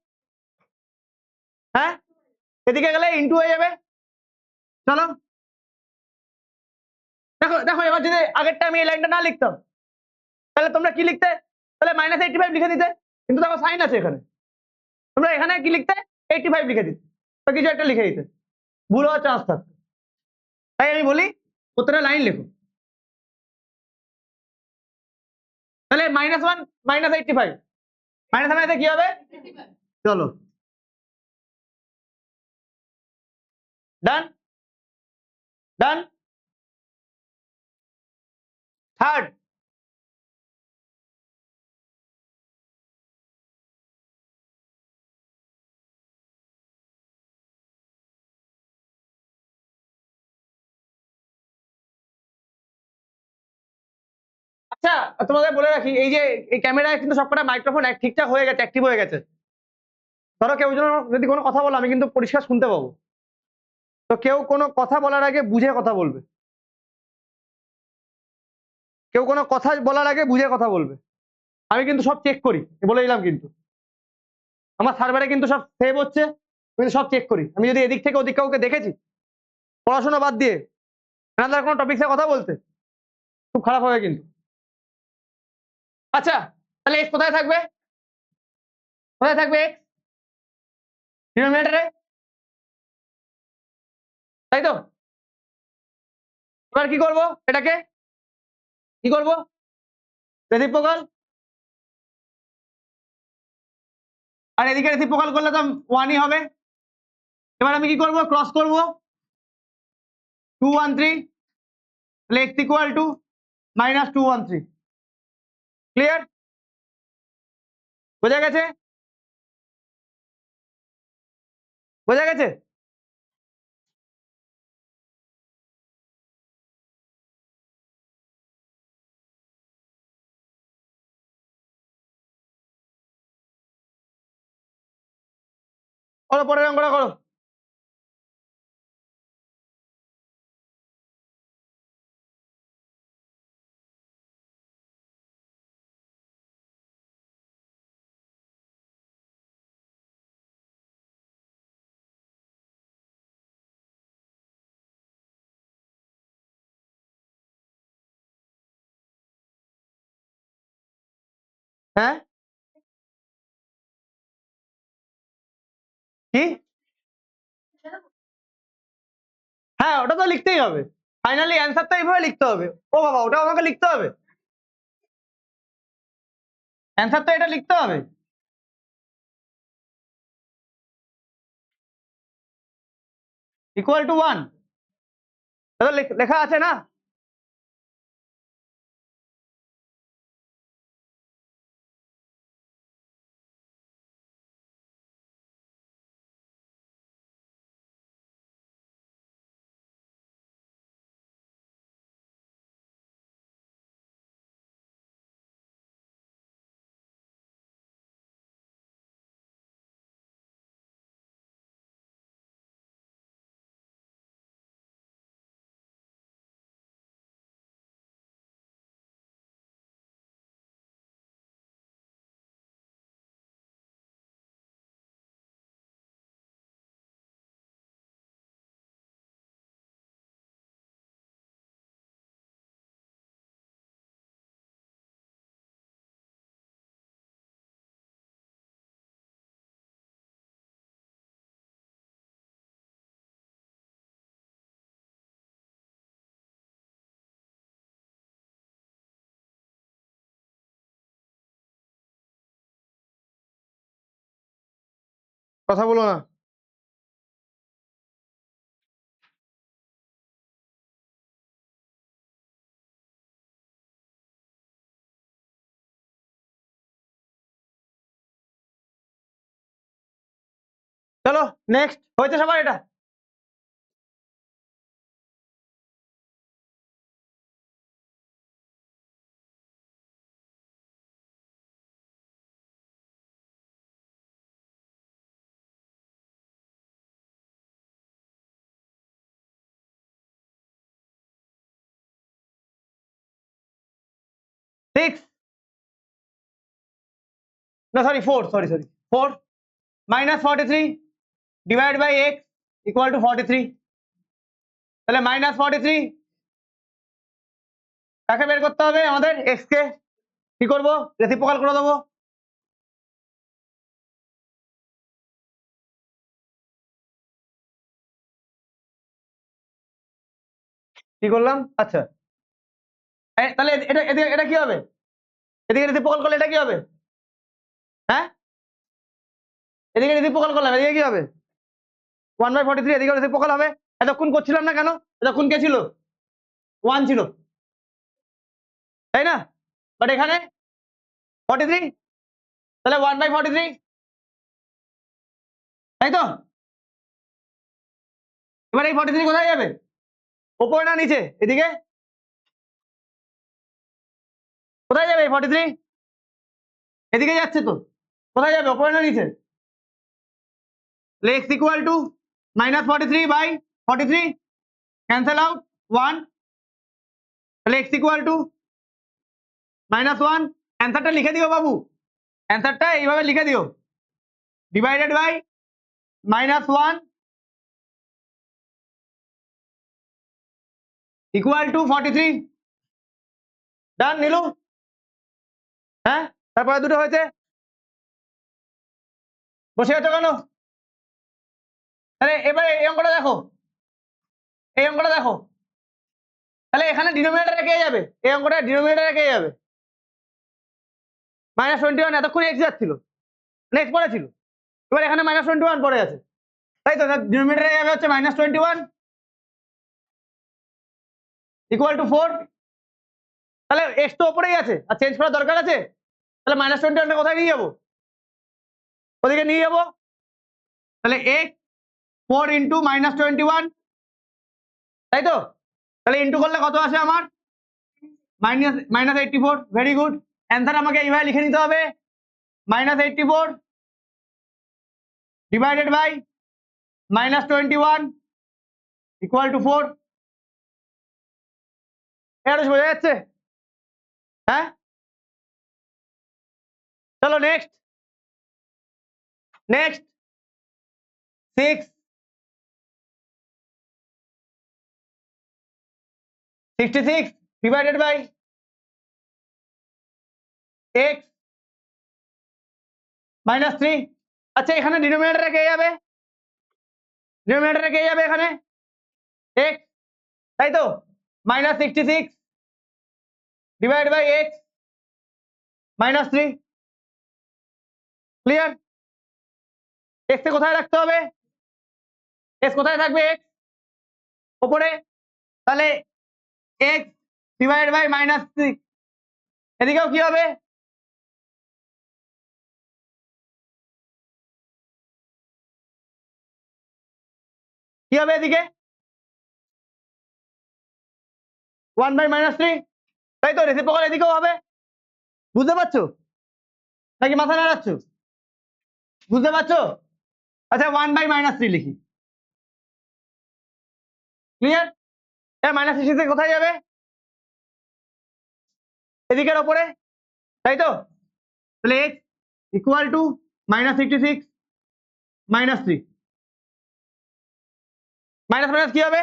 হ্যাঁ, এদিকে গেলে ইন্টু হয়ে যাবে। চলো দেখো দেখো, এবার যদি আগেরটা আমি এই লাইনটা না লিখতাম, তাহলে তোমরা কি লিখতে? তাহলে -85 লিখে দিতে, কিন্তু দেখো সাইন আছে এখানে, তোমরা এখানে কি লিখতে? 85 লিখে দিতে, তো কিছু একটা লিখে দিতে, ভুল হওয়ার চান্স থাকতো। তাই আমি বলি প্রত্যেকটা লাইন লেখো। তাহলে -1 -85 -1 কি হবে? চলো ডান ডান। থার্ড, আচ্ছা তোমাদের বলে রাখি, এই যে এই ক্যামেরায় কিন্তু সবকটা মাইক্রোফোন ঠিকঠাক হয়ে গেছে, অ্যাক্টিভ হয়ে গেছে। ধরো কেউ যদি কোনো কথা বলো, আমি কিন্তু পরিষ্কার শুনতে পাবো। তো কেউ কোনো কথা বলার আগে বুঝে কথা বলবে। কেউ কোনো কথা বলার আগে বুঝে কথা বলবে। আমি কিন্তু সব চেক করি, বলে দিলাম কিন্তু আমার সার্ভারে কিন্তু সব সেভ হচ্ছে, কিন্তু সব চেক করি। আমি যদি এদিক থেকে ওদিক কাউকে দেখেছি পড়াশোনা বাদ দিয়ে এনাদার কোনো টপিক্সে কথা বলতে, খুব খারাপ হবে কিন্তু। আচ্ছা, তাহলে এক্স কোথায় থাকবে? কোথায় থাকবে এক্স? ডিনোমিনেটরে, তাই তো? এবার কি করব? এটাকে কি করব? রেসিপ্রোকাল। আর এদিকে রেসিপ্রোকাল করলে তো 1ই হবে। এবার আমি কি করব? ক্রস করব 213, তাহলে x ইকুয়াল টু -213। ক্লিয়ার? বোঝা গেছে? বোঝা গেছে? করো, পরের অঙ্কটা করো। হ্যাঁ, কি? হ্যাঁ, ওটা তো লিখতেই হবে। ফাইনালি অ্যান্সারটা এইভাবে লিখতে হবে। ও বাবা, ওটা আমাকে লিখতে হবে? অ্যান্সার তো এটা লিখতে হবে। ইকুয়াল টু 1, এটা তো লেখা আছে না? কথা বলো না। চলো নেক্সট। হয়েছে সবার এটা? সিক্স, না sorry 4, sorry 4 -43 divide by x equal to 43। তাহলে -43 কাকে বের করতে হবে? আমাদের এক্স কে। কি করব? রেসিপ্রোকাল করে দেবো। কি করলাম? আচ্ছা, তাহলে এটা এটা এটা কি হবে? এদিকে রেসিপ্রোকাল করলে এটা কি হবে? হ্যাঁ, এদিকে রেসিপ্রোকাল করলাম, এদিকে কি হবে? 1/43, এদিকে রেসিপ্রোকাল হবে। এতক্ষণ করছিলাম না কেন? এতক্ষণ কে ছিল? 1 ছিল, তাই না? বাট এখানে 43, তাহলে 1/43, তাই তো? এবার এই 43 কোথায় যাবে? ওপরে না নিচে? এদিকে কোথায় যাবে এই 43? এদিকে যাচ্ছে তো। কোথায় যাবে, ওপরে না নিচে? x equal two -43/43, cancel out 1, তাহলে x ইকুয়াল টু -1 অ্যান্সারটা লিখে দিও বাবু, অ্যান্সারটা এইভাবে লিখে দিও, ডিভাইডেড বাই -1 ইকুয়াল টু 43। ডান নীলু? হ্যাঁ, তারপরে দুটো হয়েছে, বসে আছো কেন? তাহলে এবারে এই অঙ্কটা দেখো, এই অঙ্কটা দেখো, তাহলে এখানে ডিনোমিনেটরে কে যাবে? এই অঙ্কটা ডিনোমিনেটরে কে যাবে? -21 এতক্ষণ এক্স যাচ্ছিল, নেক্সট পরে ছিল, এবার এখানে -21 পড়ে আছে, তাই তো? ডিনোমিনেটরে যাবে হচ্ছে -21 ইকুয়াল টু 4। তাহলে এক্স তো ওপরেই আছে, আর চেঞ্জ করার দরকার আছে? তাহলে -21 কোথায় নিয়ে যাবো? ওদিকে নিয়ে যাবো। তাহলে এক্স 4 ইন্টু -21, তাই তো? তাহলে ইন্টু করলে কত আসে আমার? -84। ভেরি গুড, অ্যান্সার আমাকে এইভাবে লিখে নিতে হবে, -84 ডিভাইডেড বাই -21 ইকুয়াল টু 4। এটা বোঝা যাচ্ছে? হ্যাঁ, চলো next, next 6 66 divided by x -3। আচ্ছা, এখানে ডিনোমিনেটরে কে যাবে? ডিনোমিনেটরে কে যাবে এখানে? x, তাই তো? -66 divide by x -3। Clear? x কে কোথায় রাখতে হবে? x কোথায় থাকবে? x উপরে, তাহলে x ডিভাইড বাই -6, এদিকেও কি হবে? কি হবে এদিকে? 1 বাই -3, তাই তো? রেসিপ্রোকাল এদিকেও হবে, বুঝতে পারছো নাকি মাথা নাড়াচ্ছ? বুঝতে পারছো? আচ্ছা, 1 বাই -3 লিখি। ক্লিয়ার? এর -66 কোথায় যাবে? এদিকের ওপরে, তাই তো? তাহলে x equal two -66 -3, minus minus কি হবে?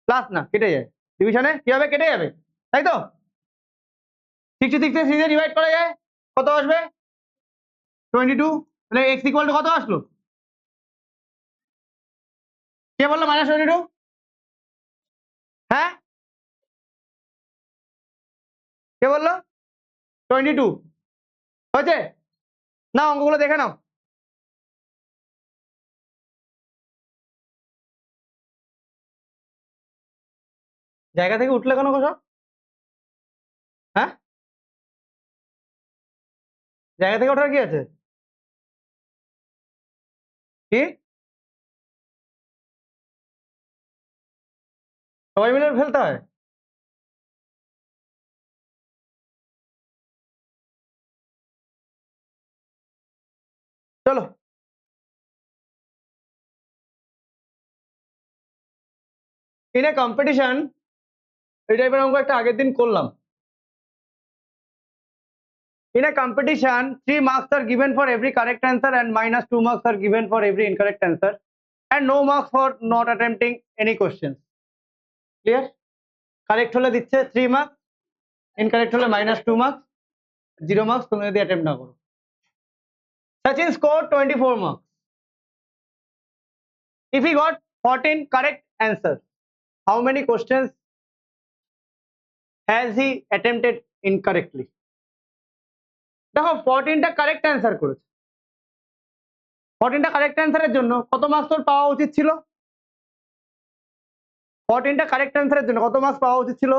প্লাস না, কেটে যায়, ডিভিশনে কি হবে? কেটে যাবে, তাই তো? 66 কে 3 দিয়ে ডিভাইড করা যায়, কত আসবে? 22। তাহলে x ইকুয়াল টু কত আসলো? কে বললো -22? হ্যাঁ, কে বললো? 22 হয়েছে না? অঙ্কগুলো দেখে নাও। জায়গা থেকে উঠলে কেন সব? হ্যাঁ, জায়গা থেকে ওঠার কি আছে? কি সবাই মিলে ফেলতে হয়? চলো, ইন এ কম্পিটিশন, এই টাইপের অঙ্ক একটা আগের দিন করলাম। In a competition, 3 marks are given for every correct answer and -2 marks are given for every incorrect answer, and no marks for not attempting any questions. Clear? Correct হলে দিচ্ছে 3 marks, incorrect হলে -2 marks, 0 marks তুমি যদি attempt না করো। Sachin scored 24 marks. If he got 14 correct answers, how many questions has he attempted incorrectly? দেখো 14টা correct answer করেছে, 14টা correct অ্যান্সারের জন্য কত মার্কস তোর পাওয়া উচিত ছিল? 14টা কারেক্ট অ্যান্সারের জন্য কত মার্কস পাওয়া উচিত ছিল?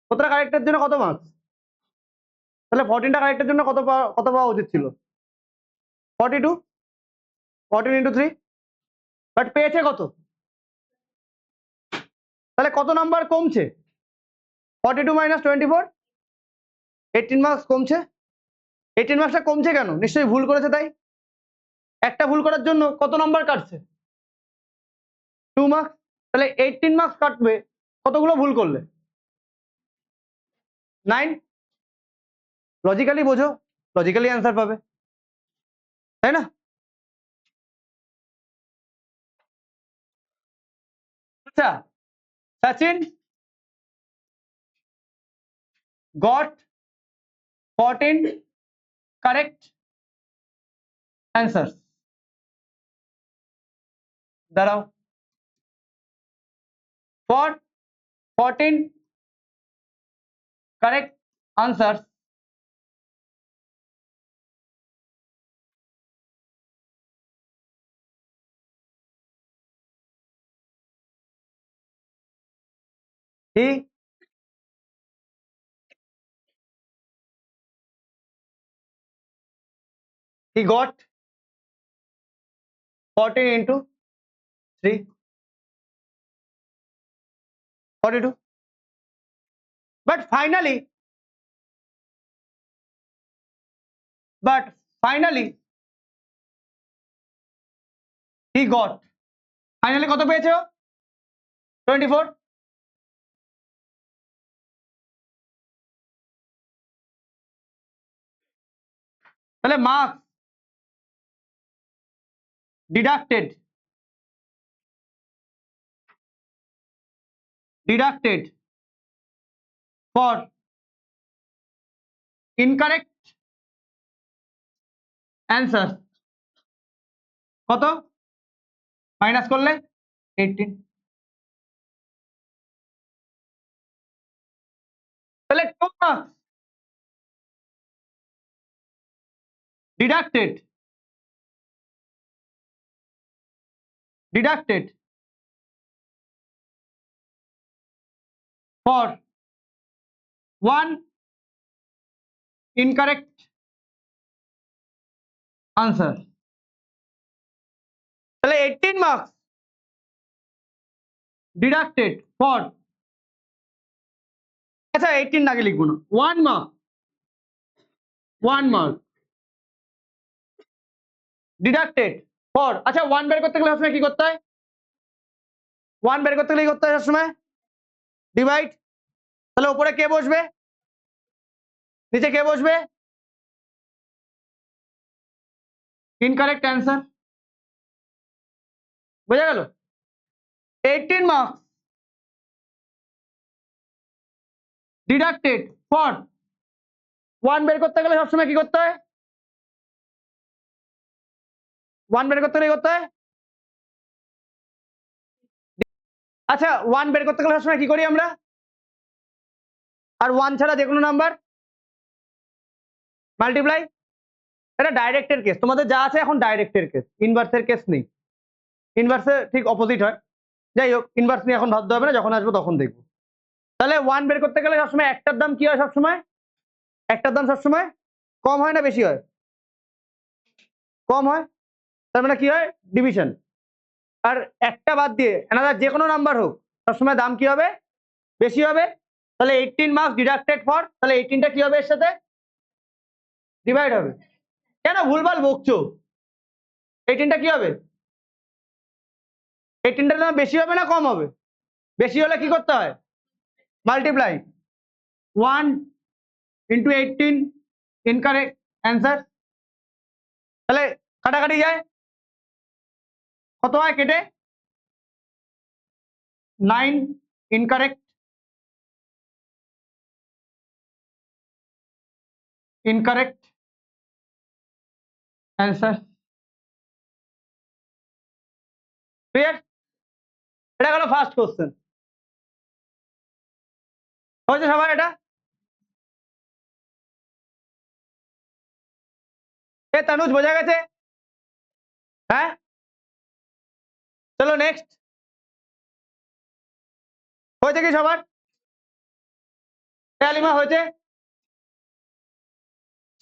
কতটা কারেক্টের জন্য কত মার্কস? তাহলে 14টা কারেক্টের জন্য কত পাওয়া উচিত ছিল? 42, 14 ইন্টু 3, বাট পেয়েছে কত? তাহলে কত নাম্বার কমছে? 42 মাইনাস 24, 18 মার্কস কমছে। 18 মার্কসটা কমছে কেন? নিশ্চয়ই ভুল করেছে তাই। একটা ভুল করার জন্য কত নাম্বার কাটছে? 2 মার্কস। তাহলে 18 মার্কস কাটবে কতগুলো ভুল করলে? 9 লজিক্যালি বোঝো, লজিক্যালি অ্যান্সার পাবে, তাই না? আচ্ছা, সচিন got 14 correct answers. দাঁড়াও, for 14 correct answers he got 14 into 3 42, but finally he got, finally কত পেয়েছে ও? 24। তাহলে marks deducted for incorrect answer কত? মাইনাস করলে 18। তাহলে 2 marks deducted for one incorrect answer, তাহলে 18 মার্কস ডিডাক্টেড ফর, আচ্ছা 18 আগে লিখবো না, 1 মার্ক ডিডাক্টেড ফর, আচ্ছা 1 বের করতে গেলে সবসময় কি করতে হয়? 1 বের করতে গেলে কি করতে হয় সবসময়? ডিভাইড। তাহলে উপরে কে বসবে, নিচে কে বসবে? Incorrect answer. বোঝা গেল? 18 মার্কস ডিডাক্টেড ফর, 1 বের করতে গেলে সবসময় কি করতে হয়? 1 বের করতে গেলে কি করতে হয়? আচ্ছা 1 বের করতে গেলে সবসময় কি করি আমরা? আর 1 ছাড়া যে কোনো নাম্বার মাল্টিপ্লাই। এটা ডাইরেক্টের কেস, তোমাদের যা আছে এখন ডাইরেক্টের কেস, ইনভার্সের কেস নেই। ইনভার্সে ঠিক অপোজিট হয়। যাই হোক, ইনভার্স নিয়ে এখন ভাবতে হবে না, যখন আসবো তখন দেখবো। তাহলে 1 বের করতে গেলে সবসময় একটার দাম কি হয়? সবসময় একটার দাম সবসময় কম হয় না বেশি হয়? কম হয়। তার মানে কি হয়? ডিভিশন। আর একটা বাদ দিয়ে অ্যানাদার যে কোনো নাম্বার হোক সবসময় দাম কি হবে? বেশি হবে। তাহলে 18 মার্কস ডিডাক্টেড ফর, তাহলে 18টা কি হবে? এর সাথে ডিভাইড হবে। কেন ভুলভাল বকছো? 18টা কি হবে? 18টার দাম বেশি হবে না কম হবে? বেশি হলে কি করতে হয়? মাল্টিপ্লাই। 1 into 18 incorrect answer. তাহলে কাটাকাটি যায়, কত হয় কেটে? 9 ইনকারেক্ট অ্যান্সার। ক্লিয়ার? এটা গেল ফার্স্ট কোশ্চেন। হয়েছে সবার এটা? এ তানুজ বোঝা গেছে? হ্যাঁ, চলো নেক্সট। হয়েছে কি সবার? আলিমা হয়েছে?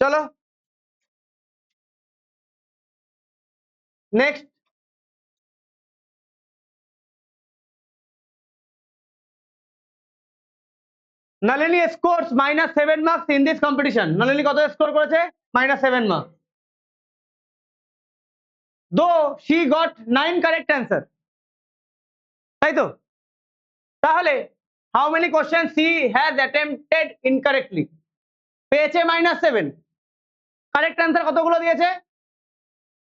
চলো next. Nalini scores -7 marks in this competition. Nalini কত স্কোর করেছে? -7 marks. Though she got 9 correct answer, তাই তো? তাহলে how many question she has attempted incorrectly, পেয়েছে -7, কারেক্ট অ্যান্সার কতগুলো দিয়েছে?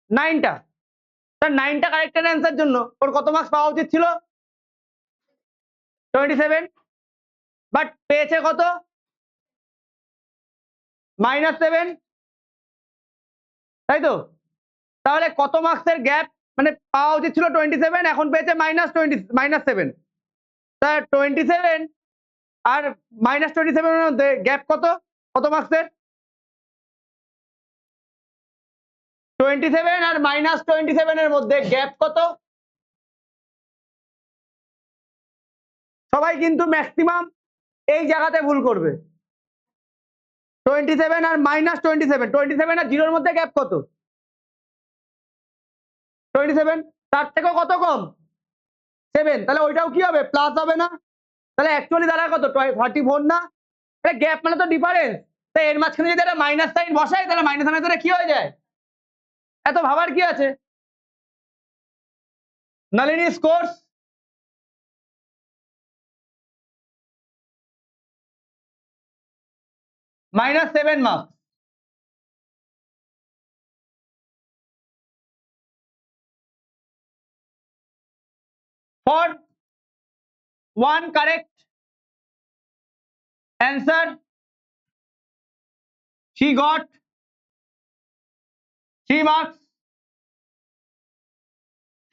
9টা। তার 9টা কারেক্ট অ্যান্সার জন্য ওর কত মার্কস পাওয়া উচিত ছিল? 27, বাট পেয়েছে কত? -7, তাই তো? তাহলে কত মার্কসের গ্যাপ, মানে পাওয়া উচিত ছিল 27, এখন পেয়েছে -7। তা 27 আর -27 এর মধ্যে গ্যাপ কত? কত মার্কসের? 27 আর -27 এর মধ্যে গ্যাপ কত? সবাই কিন্তু ম্যাক্সিমাম এই জায়গাতে ভুল করবে। 27 আর -27, 27 আর 0 এর মধ্যে গ্যাপ কত? 27, তার থেকেও কত কম? 7, তাহলে ওইটাও কি হবে? প্লাস হবে না? তাহলে অ্যাকচুয়ালি দাঁড়ায় কত? 34 না? তাহলে গ্যাপ মানে তো ডিফারেন্স। তাই এর মাঝখানে যদি একটা মাইনাস সাইন বসাই তাহলে মাইনাস সাইনের কি হয়ে যায়? এত ভাবার কি আছে? Nalini scores -7 marks. For one correct answer, she got 3 marks.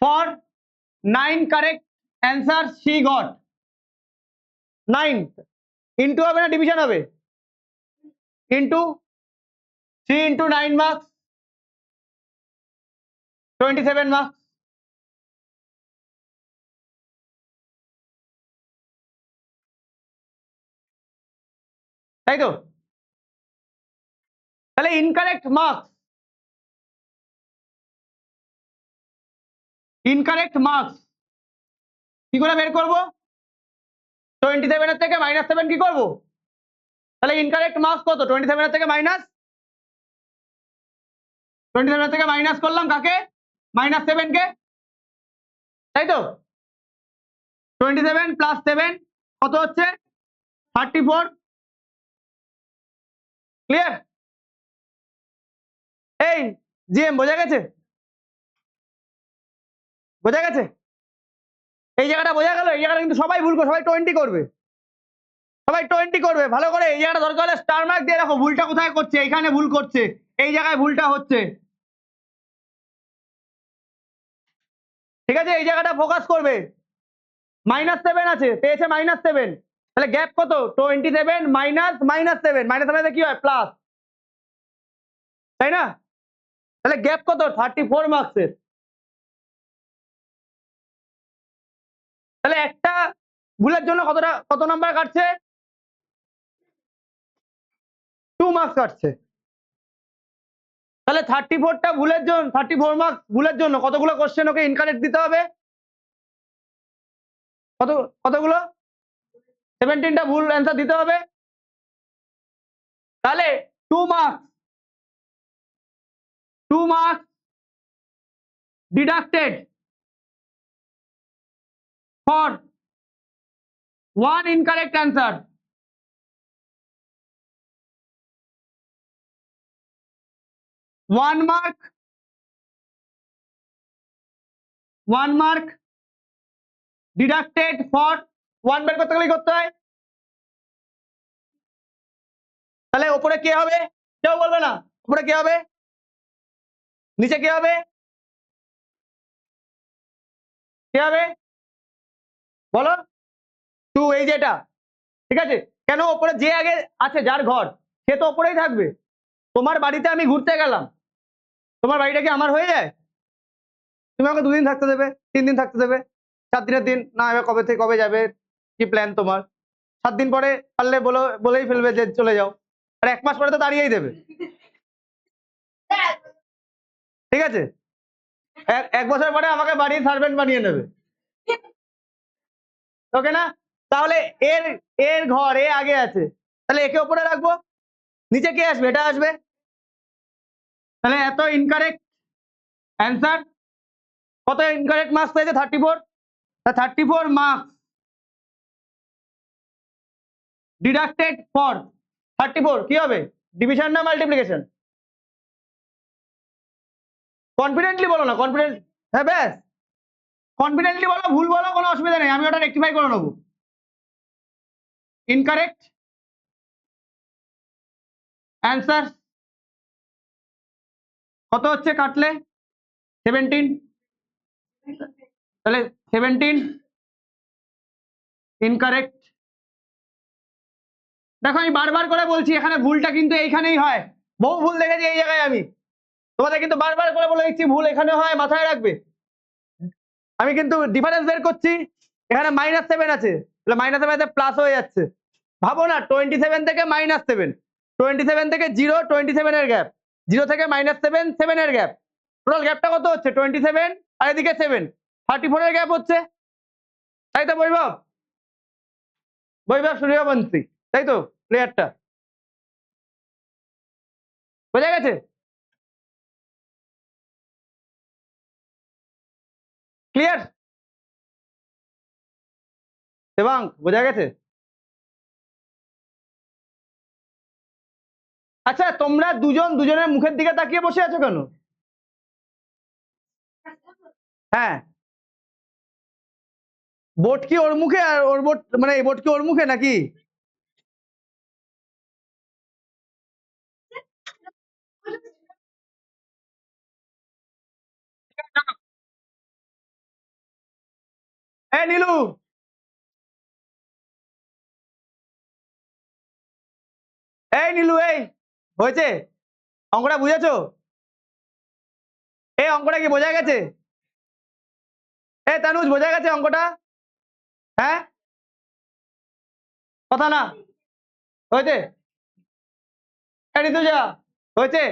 For 9 correct answers, she got 9. Into হবে না ডিভিশন হবে? Into 3 into 9 marks, 27 marks. তাই তো? তাহলে ইনকারেক্ট মার্কস, কি করে বের করব? 27 এর থেকে -7 কি করব? তাহলে ইনকারেক্ট মার্কস কত? 27 এর থেকে -27 এর থেকে মাইনাস করলাম কাকে? -7 কে, তাই তো? 27 + 7 কত হচ্ছে? 34। ক্লিয়ার? এই জিএম বোঝা গেছে? বোঝা গেছে? এই জায়গাটা বোঝা গেল? এই জায়গাটা কিন্তু সবাই ভুল করবে, সবাই 20 করবে, সবাই 20 করবে। ভালো করে এই জায়গাটা দরকার হলে স্টার মার্ক দিয়ে রাখো। ভুলটা কোথায় করছে? এইখানে ভুল করছে, এই জায়গায় ভুলটা হচ্ছে। ঠিক আছে, এই জায়গাটা ফোকাস করবে। -7 আছে, পেয়েছে -7, তাহলে গ্যাপ কত? 27 মাইনাস -7, -7 কি হয়? প্লাস, তাই না? তাহলে গ্যাপ কত? 34 মার্কসের। তাহলে একটা ভুলের জন্য কত নাম্বার কাটছে? 2 মার্কস কাটছে। তাহলে 34টা ভুলের জন্য, 34 মার্কস ভুলের জন্য কতগুলো কোশ্চেন ওকে ইনকারেক্ট দিতে হবে? কতগুলো? 17টা ভুল অ্যান্সার দিতে হবে। তাহলে 2 marks deducted for 1 incorrect answer. 1 mark deducted for 1 বের করতে গেলে করতে হয়। তাহলে উপরে কে হবে? কেউ বলবে না। উপরে কে হবে? নিচে কে হবে? কে হবে বলো? 2, এই যেটা, ঠিক আছে? কেন? ওপরে যে আগে আছে, যার ঘর, সে তো ওপরেই থাকবে। তোমার বাড়িতে আমি ঘুরতে গেলাম, তোমার বাড়িটা কি আমার হয়ে যায়? তুমি আমাকে 2 দিন থাকতে দেবে, 3 দিন থাকতে দেবে, 4 দিনের দিন না, এবার কবে থেকে কবে যাবে, কি প্ল্যান তোমার? 7 দিন পরে পারলে বলেই ফেলবে যে চলে যাও, আর 1 মাস পরে তো দাঁড়িয়েই দেবে। ঠিক আছে, 1 বছর পরে আমাকে বাড়ির সার্ভেন্ট বানিয়ে নেবে। ওকে না? তাহলে এর এর ঘর এ আগে আছে, তাহলে একে উপরে রাখবো, নিচে কে আসবে? এটা আসবে। তাহলে এত ইনকারেক্ট অ্যান্সার, কত ইনকারেক্ট মার্কস পেয়েছে? 34। 34 মার্কস ডিডাক্টেড ফর 34 কি হবে ডিভিশন না মাল্টিপ্লিকেশন কনফিডেন্টলি বলো না কনফিডেন্ট হ্যাঁ ব্যাস কনফিডেন্টলি বলো ভুল বলো কোনো অসুবিধা নেই আমি ওটা রেকটিফাই করে নেবো ইনকারেক্ট অ্যান্সার কত হচ্ছে কাটলে 17 তাহলে 17 ইনকারেক্ট দেখো আমি বারবার করে বলছি এখানে ভুলটা কিন্তু এইখানেই হয় বহু ভুল দেখেছি এই জায়গায় আমি তোমাদের কিন্তু বারবার করে বলে দিচ্ছি ভুল এখানে হয় মাথায় রাখবে আমি কিন্তু ডিফারেন্স বের করছি এখানে -7 আছে তাহলে -7 প্লাস হয়ে যাচ্ছে ভাবো না 27 থেকে -7 27 থেকে 0 27 এর গ্যাপ 0 থেকে -7 7 এর গ্যাপ টোটাল গ্যাপটা কত হচ্ছে 27 আর এদিকে 7 34 এর গ্যাপ হচ্ছে তাই তো বৈভব সূর্যবংশী তাই তো প্লেয়ারটা বোঝা গেছে ক্লিয়ার এবং বোঝা গেছে আচ্ছা তোমরা দুজন দুজনের মুখের দিকে তাকিয়ে বসে আছো কেন হ্যাঁ বোট কি ওর মুখে আর ওর বোট মানে এই বোট কি ওর মুখে নাকি এই নীলু এই হয়েছে অঙ্কটা বুঝেছো এই অঙ্কটা কি বোঝা গেছে তানুজ বোঝা গেছে অঙ্কটা হ্যাঁ কথা না হয়েছে ঋতুজা হয়েছে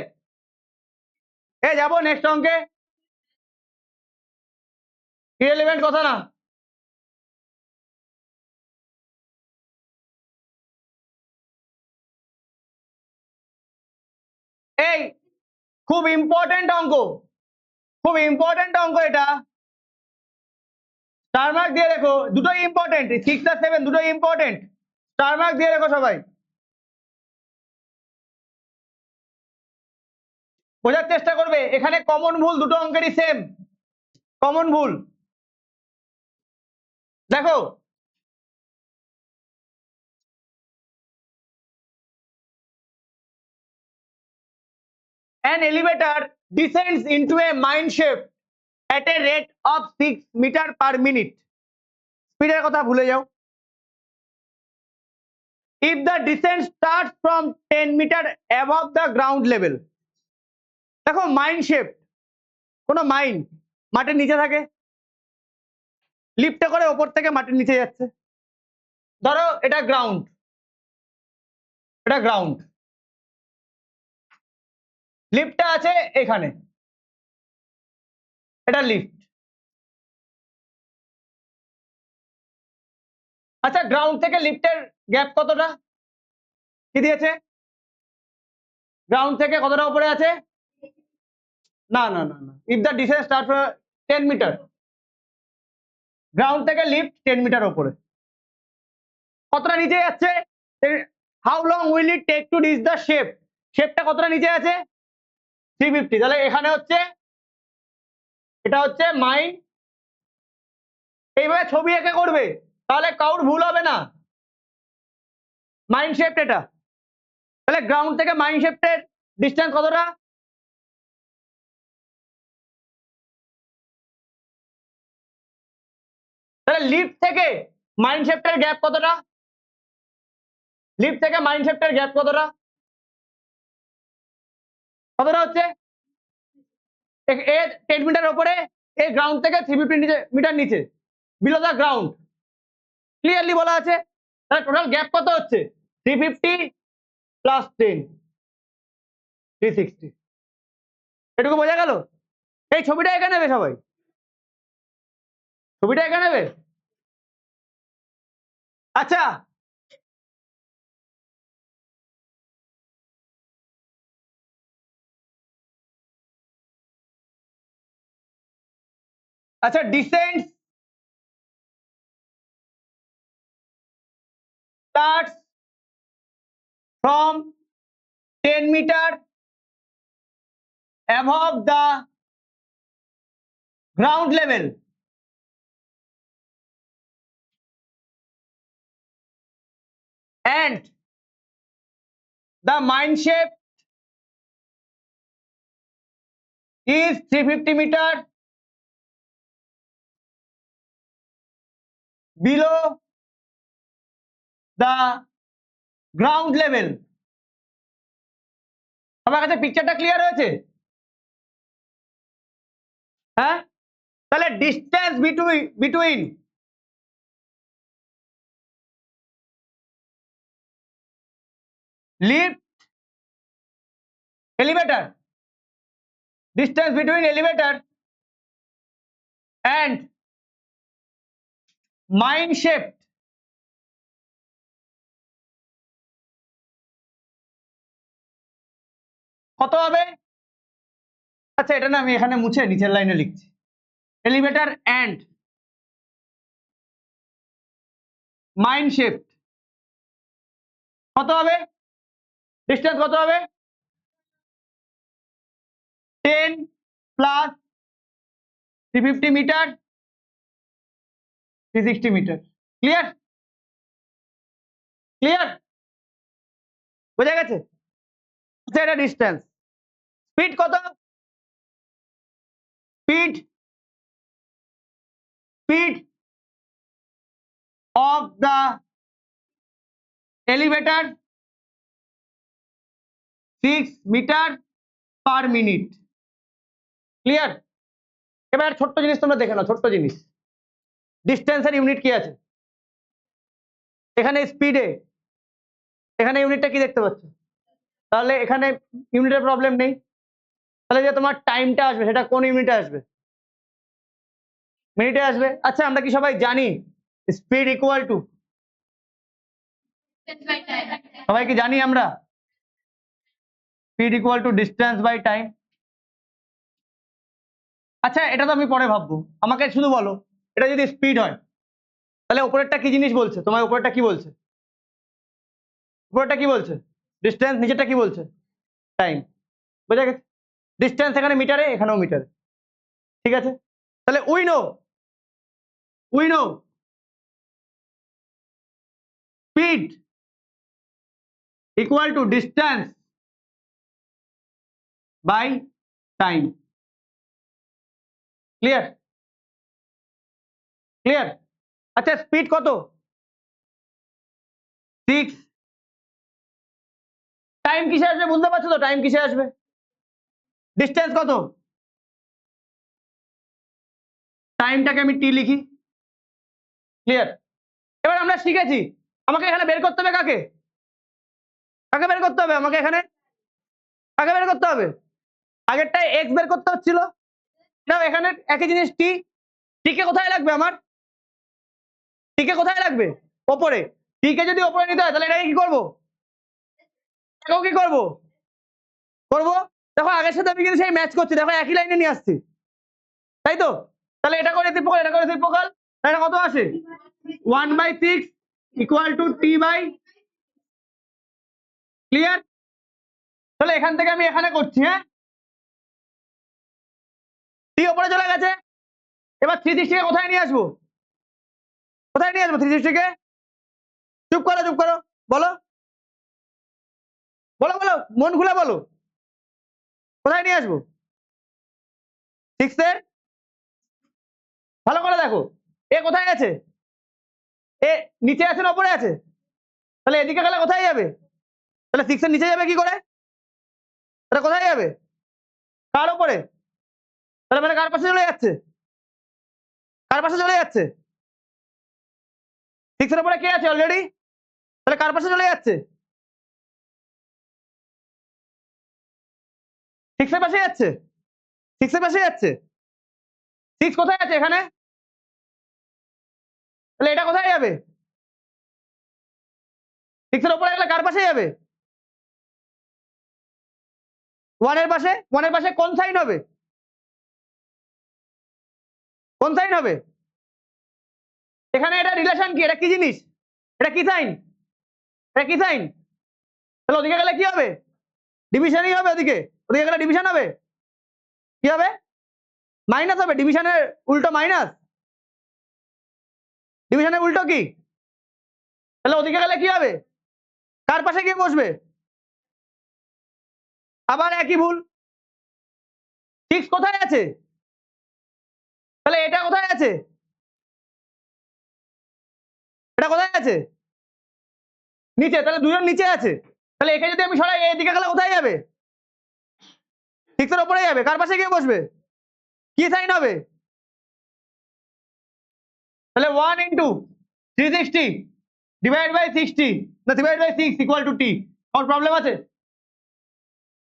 যাবো নেক্সট অঙ্কে ইরেলিভেন্ট কথা না এই খুব ইম্পর্টেন্ট অঙ্ক এটা স্টার মার্ক দিয়ে রেখো দুটোই ইম্পর্টেন্ট 6 আর 7 দুটোই ইম্পর্টেন্ট স্টার মার্ক দিয়ে রেখো সবাই বোঝার চেষ্টা করবে এখানে কমন ভুল দুটো অঙ্কেরই সেম কমন ভুল দেখো an elevator descends into a mine shaft at a rate of 6 meter per minute স্পিডের কথা ভুলে যাও if the descent starts from 10 meter above the ground level দেখো মাইন শেফট কোনো মাইন মাটির নিচে থাকে লিফটে করে ওপর থেকে মাটির নিচে যাচ্ছে ধরো এটা গ্রাউন্ড লিফটটা আছে এখানে এটা লিফট আচ্ছা গ্রাউন্ড থেকে লিফটের গ্যাপ কতটা কি দিয়েছে গ্রাউন্ড থেকে কতটা উপরে আছে না না না না if the descent start from 10 metre ground থেকে লিফট 10 মিটার উপরে কতটা নিচে যাচ্ছে how long will it take to reach the শেপটা কতটা নিচে আছে 350 তাহলে এখানে হচ্ছে এটা হচ্ছে মাইন এইভাবে ছবি এঁকে করবে তাহলে কাউর ভুল হবে না মাইন শেফট এটা তাহলে গ্রাউন্ড থেকে মাইন শেফটের ডিস্টেন্স কতটা তাহলে লিফট থেকে মাইন শেফটের গ্যাপ কতটা কতটা হচ্ছে এ 10 মিটার উপরে এই গ্রাউন্ড থেকে 350 মিটার নিচে বিলো দ্য গ্রাউন্ড ক্লিয়ারলি বলা আছে তাহলে টোটাল গ্যাপ কত হচ্ছে 350 প্লাস 10 360 এটুকু বোঝা গেল এই ছবিটা এঁকে নেবে সবাই ছবিটা এঁকে নেবে আচ্ছা আচ্ছা dissent starts from 10 meter above the ground level and the mine shaft is 350 meter below the ground level. আমার কাছে পিকচারটা ক্লিয়ার হয়েছে? হ্যাঁ, তাহলে distance between lift elevator, distance between elevator and mine shaft কত হবে? আচ্ছা, এটা না আমি এখানে মুছে নিচের লাইনে লিখছি, এলিভেটর এন্ড মাইন শেফট কত হবে? ডিস্টেন্স কত হবে? 10 প্লাস 350 মিটার 360 মিটার। ক্লিয়ার? ক্লিয়ার? বোঝা গেছে? আচ্ছা, এটা ডিস্টেন্স। স্পিড কত? Speed of the elevator 6 meter per minute। Clear? এবার ছোট্ট জিনিস তোমরা দেখে নাও, ছোট্ট জিনিস, ডিস্টেন্সের ইউনিট কি আছে? এখানে স্পিডে, এখানে ইউনিটটা কি দেখতে পাচ্ছ? তাহলে এখানে ইউনিটের প্রবলেম নেই। তাহলে যে তোমার টাইমটা আসবে সেটা কোন ইউনিটে আসবে? মিনিটে আসবে। আচ্ছা, আমরা কি সবাই জানি স্পিড ইকুয়াল টু, সবাই কি জানি আমরা speed equal to distance by time? আচ্ছা, এটা তো আমি পরে ভাববো, আমাকে শুধু বলো এটা যদি স্পিড হয় তাহলে উপরেরটা কি জিনিস বলছে? তোমার উপরেরটা কি বলছে? উপরেরটা কি বলছে? ডিস্টেন্স। নিচেরটা কি বলছে? টাইম। বোঝা গেছে? ডিস্টেন্স এখানে মিটারে, এখানেও মিটারে। ঠিক আছে, তাহলে we know speed equal to distance by time. Clear? Clear? আচ্ছা, স্পিড কত? 6। টাইম কিসে আসবে বুঝতে পারছো তো? টাইম কিসে আসবে? ডিস্টেন্স কত? টাইমটাকে আমি টি লিখি। ক্লিয়ার? এবার আমরা শিখেছি আমাকে এখানে বের করতে হবে কাকে? কাকে বের করতে হবে আমাকে এখানে? কাকে বের করতে হবে? আগেরটায় এক্স বের করতে হচ্ছিল, না এখানে একই জিনিস টি। টিকে কোথায় লাগবে আমার? টিকে কোথায় লাগবে? ওপরে। টিকে যদি ওপরে নিতে হয় তাহলে এটাকে কি করবো? এটাকেও কি করবো? করবো। দেখো আগের সাথে আমি কিন্তু সেই ম্যাচ করছি, দেখো একই লাইনে নিয়ে আসছি, তাই তো? তাহলে এটা করে রেসিপ্রোকাল, এটা করে রেসিপ্রোকাল, এটা কত আসে? 1/6 equal to T by. Clear? তাহলে এখান থেকে আমি এখানে করছি, হ্যাঁ, টি ওপরে চলে গেছে। এবার 360 কে কোথায় নিয়ে আসবো? কোথায় নিয়ে আসবো 360 কে? চুপ করো, চুপ করো, বলো বলো বলো, মন খুলে বলো, কোথায় নিয়ে আসবো? 6 এর ভালো করে দেখো, এ কোথায় আছে? এ নিচে আছে না উপরে আছে? তাহলে এদিকে গেলে কোথায় যাবে? তাহলে 6 এর নিচে যাবে কি করে? তাহলে কোথায় যাবে? কার উপরে? তাহলে মানে কার পাশে চলে যাচ্ছে? কার পাশে চলে যাচ্ছে? 6 এর উপরে কে আছে অলরেডি? তাহলে কার পাশে চলে যাচ্ছে? 6 এর পাশে যাচ্ছে। 6 এর পাশে যাচ্ছে। 6 কোথায় আছে? এখানে। তাহলে এটা কোথায় যাবে? 6 এর উপরে গেলে কার পাশে যাবে? 1 এর পাশে। 1 এর পাশে কোন সাইন হবে? কোন সাইন হবে? এখানে এটা রিলেশন কি? এটা কি জিনিস? এটা কি সাইন? এটা কি সাইন? তাহলে ওদিকে গেলে কি হবে? ডিভিশনই হবে। ওদিকে ওদিকে গেলে ডিভিশন হবে। কি হবে? মাইনাস হবে। ডিভিশনের উল্টো মাইনাস। ডিভিশনের উল্টো কি? তাহলে ওদিকে গেলে কি হবে? কার পাশে গিয়ে বসবে? আবার একই ভুল। 6 কোথায় আছে? তাহলে এটা কোথায় আছে? এটা কোথায় আছে? নিচে। তাহলে দুজন নিচে আছে। তাহলে একে যদি আমি সরাই, এদিকে গেলে কোথায় যাবে? 6 এর উপরে যাবে। কার পাশে গিয়ে বসবে? কি সাইন হবে? তাহলে 1 ইন্টু 360 ডিভাইড বাই 60 না ডিভাইড বাই 6 ইকুয়াল টু টি। কোন প্রবলেম আছে?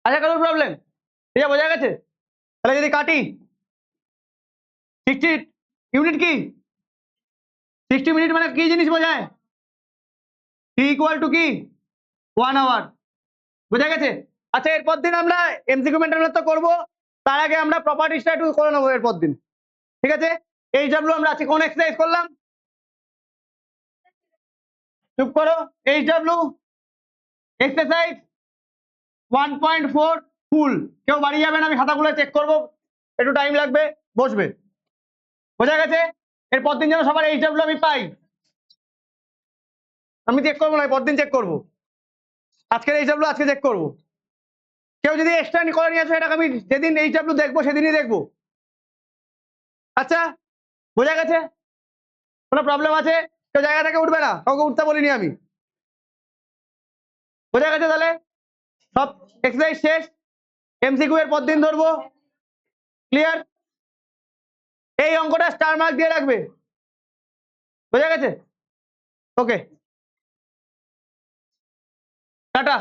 আচ্ছা, কোনো প্রবলেম? এটা বোঝা গেছে? তাহলে যদি কাটি 60 ইউনিট কি? 60 মিনিট মানে কি জিনিস বোঝায়? টি ইকুয়াল টু কি? 1 আওয়ার। বোঝা গেছে? আচ্ছা, এরপর দিন আমরা এমসিকিউ মেন্টেন তো করবো। তার আগে আমরা প্রপার্টিসটা একটু করে নেবো এরপর দিন। ঠিক আছে? এইচডব্লিউ আমরা আজকে কোন এক্সারসাইজ করলাম? চুপ করো। এইচডব্লিউ এক্সারসাইজ 1.4 ফুল। কেউ বাড়ি যাবে না, আমি খাতাগুলো চেক করবো, একটু টাইম লাগবে, বসবে। বোঝা গেছে? এরপর দিন যেন সবার এইচডব্লিউ আমি পাই। আমি চেক করবো না, পরদিন চেক করবো। আজকের এইচডব্লিউ আজকে চেক করবো। কেউ যদি এক্সট্রা করে নিয়ে আসো, এটাকে আমি যেদিন এইচডব্লিউ দেখবো সেদিনই দেখবো। আচ্ছা, বোঝা গেছে? কোনো প্রবলেম আছে? কেউ জায়গা থেকে উঠবে না, কাউকে উঠতে বলিনি আমি। বোঝা গেছে? তাহলে সব এক্সারসাইজ শেষ। এমসিকিউ এর পর দিন ধরবো। ক্লিয়ার? এই অঙ্কটা স্টার মার্ক দিয়ে রাখবে। বোঝা গেছে? ওকে, টাটা।